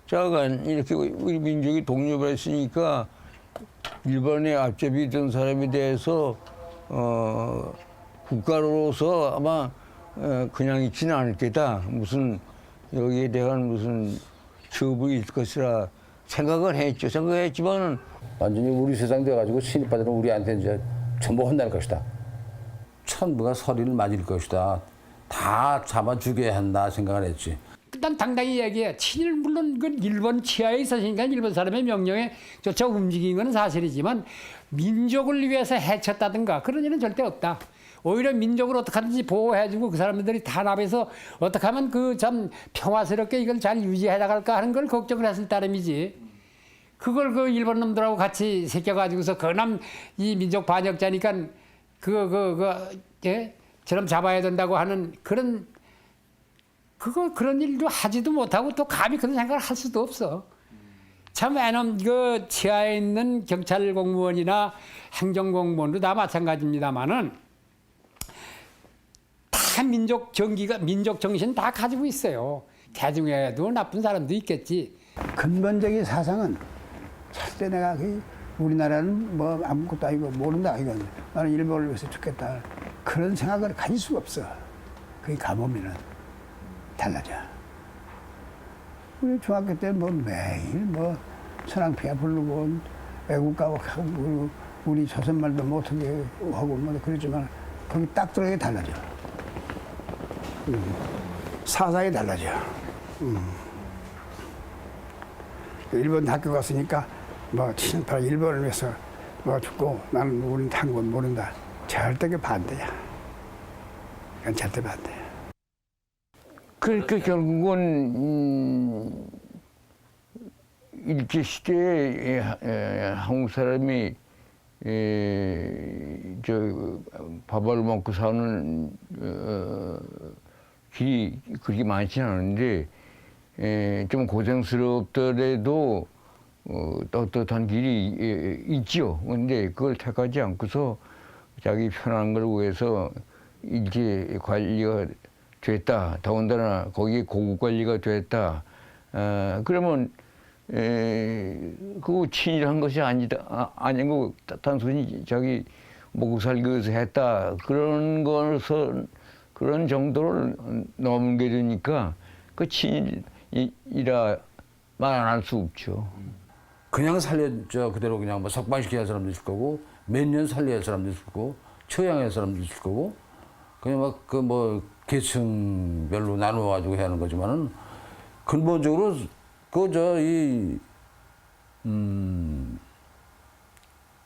자간 이렇게 우리 민족이 독립을 했으니까 일본의 앞잡이 된 사람에 대해서 국가로서 아마 그냥 있지는 않을 게다. 무슨 여기에 대한 무슨 처벌이 있을 것이라 생각을 했죠. 생각했지만 완전히 우리 세상 돼가지고 신입받으면 우리한테 이제 전부 혼날 것이다. 천부가 서리를 맞을 것이다. 다 잡아 죽여야 한다 생각을 했지. 난 당당히 얘기해. 친일 물론 그 일본 치하에 있었으니까 일본 사람의 명령에 쫓아 움직인 건 사실이지만 민족을 위해서 해쳤다든가 그런 일은 절대 없다. 오히려 민족을 어떻게 하든지 보호해주고 그 사람들이 단합해서 어떻게 하면 그 참 평화스럽게 이걸 잘 유지해 나갈까 하는 걸 걱정을 했을 따름이지. 그걸 그 일본 놈들하고 같이 새겨가지고서 그남 이 민족 반역자니까 저럼 잡아야 된다고 하는 그런 일도 하지도 못하고 또 감히 그런 생각을 할 수도 없어. 참 애놈 그 치아에 있는 경찰 공무원이나 행정 공무원도 다 마찬가지입니다만은 다 민족 정신 다 가지고 있어요. 개중에도 나쁜 사람도 있겠지. 근본적인 사상은 절대 내가 우리나라는 뭐 아무것도 아니고 모른다 이건 나는 일본을 위해서 죽겠다 그런 생각을 가질 수가 없어. 거기 가보면은 달라져. 우리 중학교 때 뭐 매일 뭐 천황폐하 부르고 애국가고 하고 우리 조선말도 못하게 하고 뭐 그러지만 거기 딱 들어가게 달라져. 사상이 달라져. 일본 학교 갔으니까 뭐 친일파 일본을 위해서 뭐 죽고 나는 우리는 한건 모른다. 절대 그 반대야. 그건 절대 반대야. 그러니까 결국은 일제 시대에 한국 사람이 밥을 먹고 사는 길이 그렇게 많지는 않은데 좀 고생스럽더라도 떳떳한 길이 있죠. 근데 그걸 택하지 않고서 자기 편한 걸 위해서 일제 관리가 됐다. 더군다나 거기에 고국 관리가 됐다. 그러면 그거 친일한 것이 아니고 단순히 자기 먹고 살기 위해서 했다. 그런 것은 그런 정도를 넘게 되니까 그 친일이라 말 안 할 수 없죠. 그냥 그대로 그냥 뭐 석방시켜야 할 사람도 있을 거고 몇 년 살려야 할 사람도 있을 거고 처형해야 할 사람도 있을 거고 그냥 막 그 뭐 계층별로 나누어 가지고 해야 하는 거지만은 근본적으로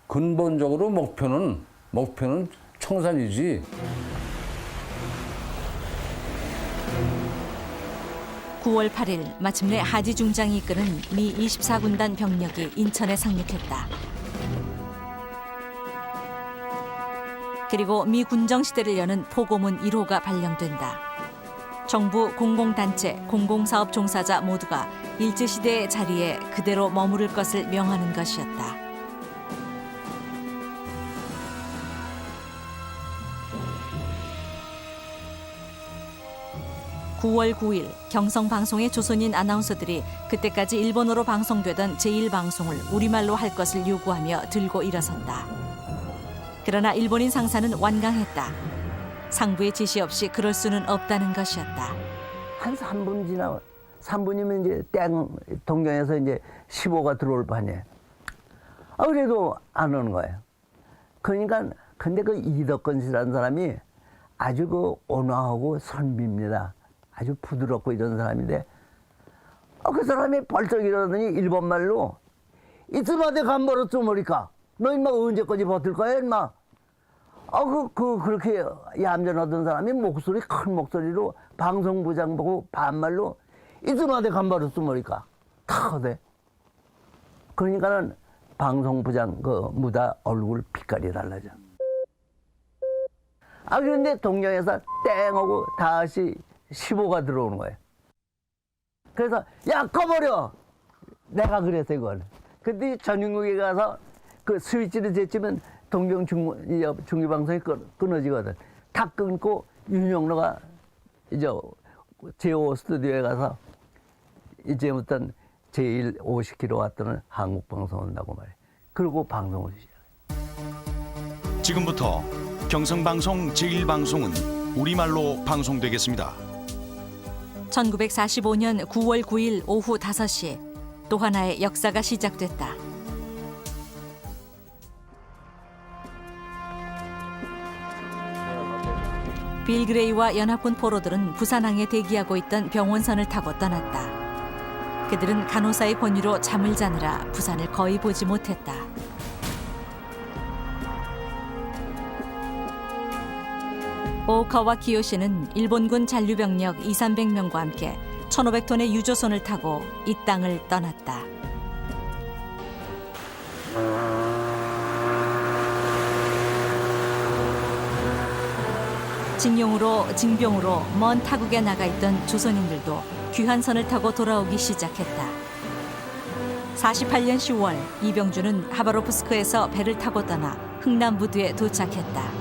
근본적으로 목표는 청산이지. (9월 8일) 마침내 하지 중장이 이끄는 미 24군단 병력이 인천에 상륙했다. 그리고 미 군정시대를 여는 포고문 1호가 발령된다. 정부, 공공단체, 공공사업 종사자 모두가 일제시대의 자리에 그대로 머무를 것을 명하는 것이었다. (9월 9일) 경성방송의 조선인 아나운서들이 그때까지 일본어로 방송되던 제1방송을 우리말로 할 것을 요구하며 들고 일어섰다. 그러나 일본인 상사는 완강했다. 상부의 지시 없이 그럴 수는 없다는 것이었다. 한 3분 지나 3분이면 이제 동경에서 이제 15가 들어올 판이에요. 그래도 안 오는 거예요. 그러니까 근데 그 이덕건 씨라는 사람이 아주 그 온화하고 선비입니다. 아주 부드럽고 이런 사람인데 그 사람이 벌쩍 일어나더니 일본말로 이쯤마대 간버릇 좀 오리까 너 인마 언제까지 버틸 거야 인마. 그렇게 얌전하던 사람이 큰 목소리로 방송부장 보고 반말로 이쯤마대 간버릇 좀 오리까 다 하대. 그러니까는 방송부장 그 무다 얼굴 빛깔이 달라져. 그런데 동경에서 땡 하고 다시 15가 들어오는 거예요. 그래서 야 꺼버려. 내가 그랬어 이걸. 근데 전용국에 가서 그 스위치를 제치면 동경 중계방송이 끊어지거든. 다 끊고 윤영로가 이제 제5 스튜디오에 가서 이제부터 제1 50km 왔던 한국방송 온다고 말해. 그리고 방송을 시작해. 지금부터 경성방송 제1방송은 우리말로 방송되겠습니다. 1945년 9월 9일 오후 5시 또 하나의 역사가 시작됐다. 빌 그레이와 연합군 포로들은 부산항에 대기하고 있던 병원선을 타고 떠났다. 그들은 간호사의 권유로 잠을 자느라 부산을 거의 보지 못했다. 오카와 키요시는 일본군 잔류병력 2,300명과 함께 1,500톤의 유조선을 타고 이 땅을 떠났다. 징용으로 징병으로 먼 타국에 나가 있던 조선인들도 귀환선을 타고 돌아오기 시작했다. 48년 10월 이병주는 하바로프스크에서 배를 타고 떠나 흥남부두에 도착했다.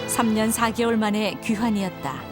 3년 4개월 만에 귀환이었다.